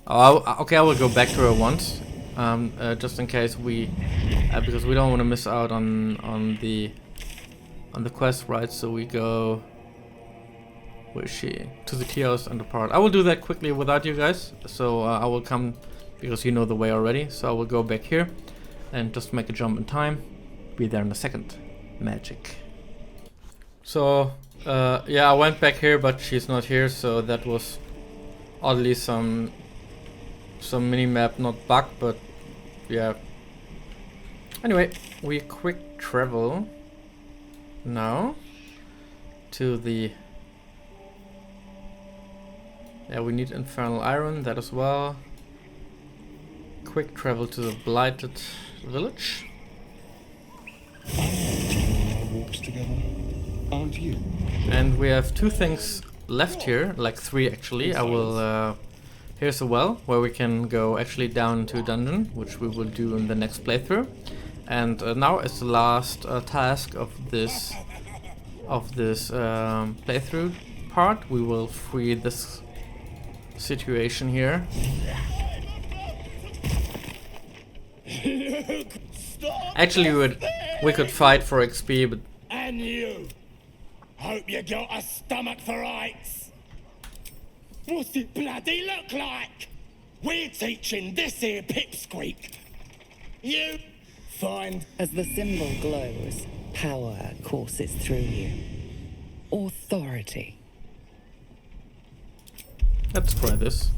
Oh, okay, I will go back to her once, just in case because we don't want to miss out on the quest, right? So we go. Where is she? To the Teahouse and depart. I will do that quickly without you guys. So I will come because you know the way already. So I will go back here and just make a jump in time. Be there in a second. Magic. So. Yeah, I went back here, but she's not here, so that was oddly some mini-map, not bug, but yeah. Anyway, we quick travel now to the... Yeah, we need infernal iron, that as well. Quick travel to the blighted village. Walks together, aren't you? And we have 2 things left here, like 3 actually. I will, here's a well where we can go actually down into a dungeon, which we will do in the next playthrough. And now is the last task of this playthrough part. We will free this situation here. Actually, we could fight for XP, but... And you! Hope you got a stomach for heights. What's it bloody look like? We're teaching this here pipsqueak. You find... As the symbol glows, power courses through you. Authority. Let's try this.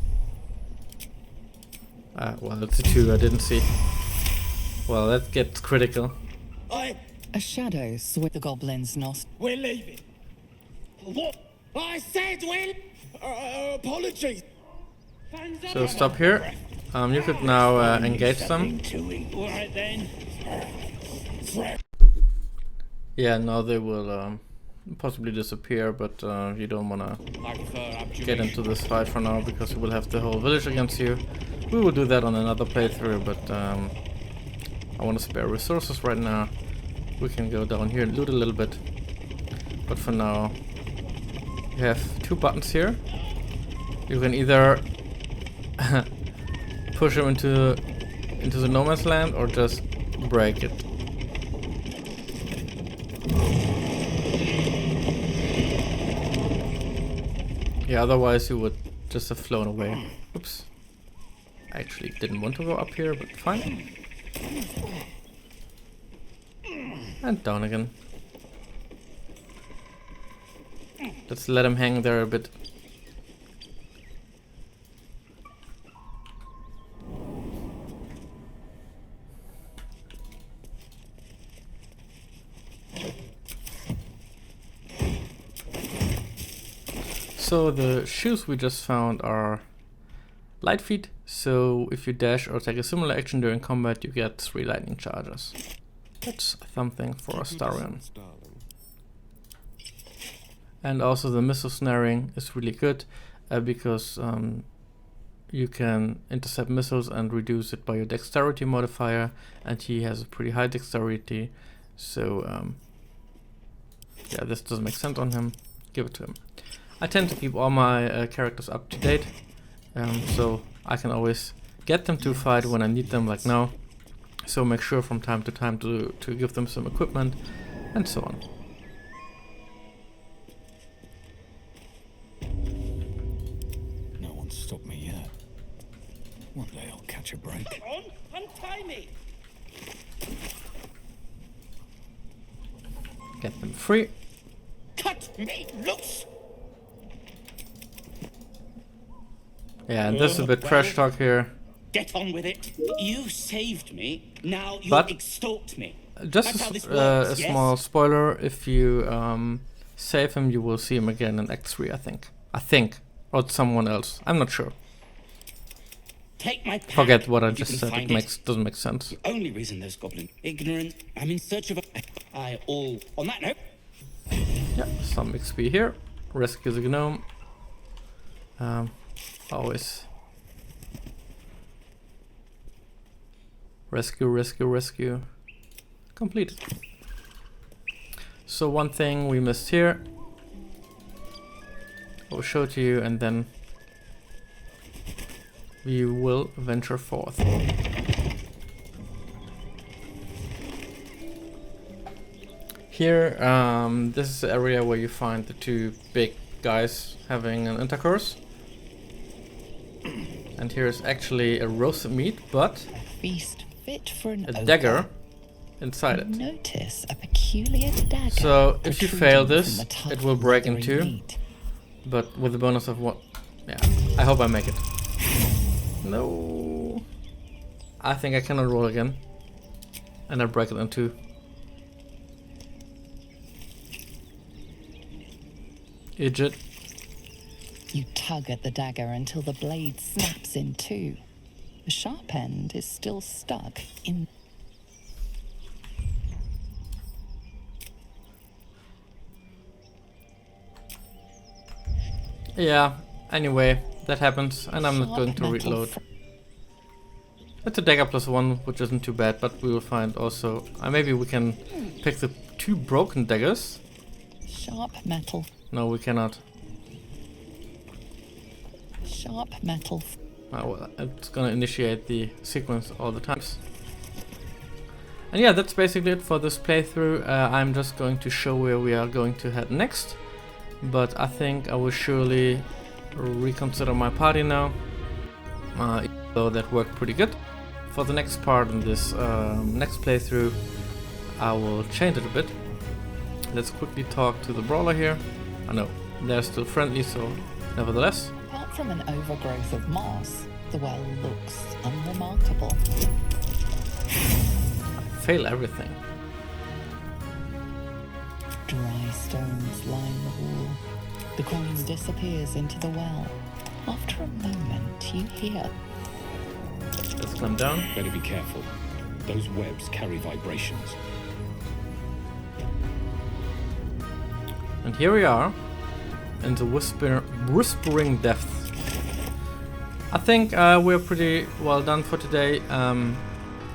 Well, it's a 2, I didn't see. Well, that gets critical. A shadow swept the goblin's nostrils. We're leaving. What? I said we're... apologies. So stop here. You could now engage them. Alright then. Yeah, now they will possibly disappear, but you don't want to get into this fight for now because you will have the whole village against you. We will do that on another playthrough, but I want to spare resources right now. We can go down here and loot a little bit. But for now, you have 2 buttons here. You can either push him into the no man's land or just break it. Yeah, otherwise you would just have flown away. Oops. I actually didn't want to go up here, but fine. And down again. Let's let him hang there a bit. So the shoes we just found are light feet, so if you dash or take a similar action during combat, you get 3 lightning charges. That's something for Astarion. And also the missile snaring is really good because you can intercept missiles and reduce it by your dexterity modifier, and he has a pretty high dexterity, so yeah, this doesn't make sense on him. Give it to him. I tend to keep all my characters up to date, so I can always get them to fight when I need them, like now. So make sure from time to time to give them some equipment, and so on. No one's stopped me yet. One day I'll catch a break. Come on, untie me. Get them free. Cut me loose. Yeah, and this is a bit trash talk here. Get on with it. You saved me. Now you But extort me. Just That's how this a works, small yes? spoiler, if you save him, you will see him again in Act 3, I think. Or it's someone else. I'm not sure. Take my pack. Forget what I You just can said. find It doesn't make sense. The only reason those goblins ignorant. I'm in search of a. I all. On that note. Yeah, some XP here. Rescue the gnome. Always. Rescue. Completed. So one thing we missed here. I will show to you and then we will venture forth. Here, this is the area where you find the 2 big guys having an intercourse. And here is actually a roasted meat, but A feast fit for an a ogre. dagger inside it. Notice a peculiar dagger. So if you fail protruding this, from the tough it will break in leathery 2. meat. But with the bonus of what? Yeah, I hope I make it. No. I think I cannot roll again. And I break it in 2. Idiot. You tug at the dagger until the blade snaps in 2. The sharp end is still stuck in. Yeah, anyway, that happens, and I'm not Sharp going to metal reload. It's a dagger +1, which isn't too bad, but we will find also... maybe we can pick the 2 broken daggers. Sharp metal. No, we cannot. Sharp metal. Well, it's gonna initiate the sequence all the times. And yeah, that's basically it for this playthrough. I'm just going to show where we are going to head next. But I think I will surely reconsider my party now. Though that worked pretty good. For the next part in this next playthrough, I will change it a bit. Let's quickly talk to the brawler here. I know, they're still friendly, so nevertheless. Apart from an overgrowth of moss, the well looks unremarkable. I fail everything. Dry stones line the wall. The coin disappears into the well. After a moment, you hear. Let's climb down. Better be careful. Those webs carry vibrations. And here we are, in the whispering depths. I think we're pretty well done for today.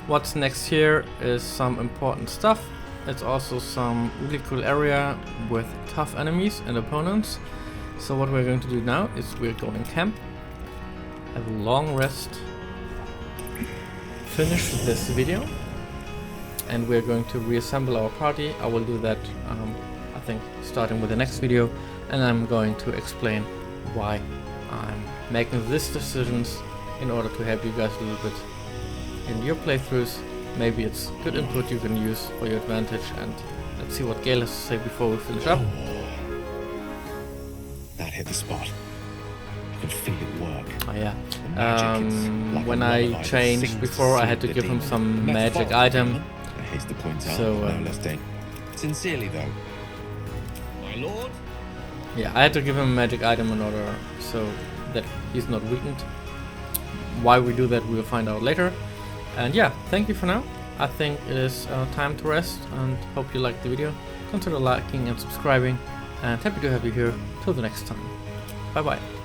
What's next here is some important stuff. It's also some really cool area with tough enemies and opponents. So what we're going to do now is we're going camp, have a long rest, finish this video, and we're going to reassemble our party. I will do that I think starting with the next video, and I'm going to explain why I'm making these decisions in order to help you guys a little bit in your playthroughs. Maybe it's good input you can use for your advantage, and let's see what Gale has to say before we finish up. That hit the spot. I could feel it work. Oh yeah. magic, it's like When a I lullaby that changed sings before, I to had to soothe give the him demon. some magic Metaphorical item. demon. I haste to point out, So, no less sincerely though. My lord? Yeah, I had to give him a magic item in order so that he's not weakened. Why we do that, we'll find out later. And yeah, thank you for now. I think it is time to rest, and hope you liked the video. Consider liking and subscribing, and happy to have you here. Till the next time. Bye bye.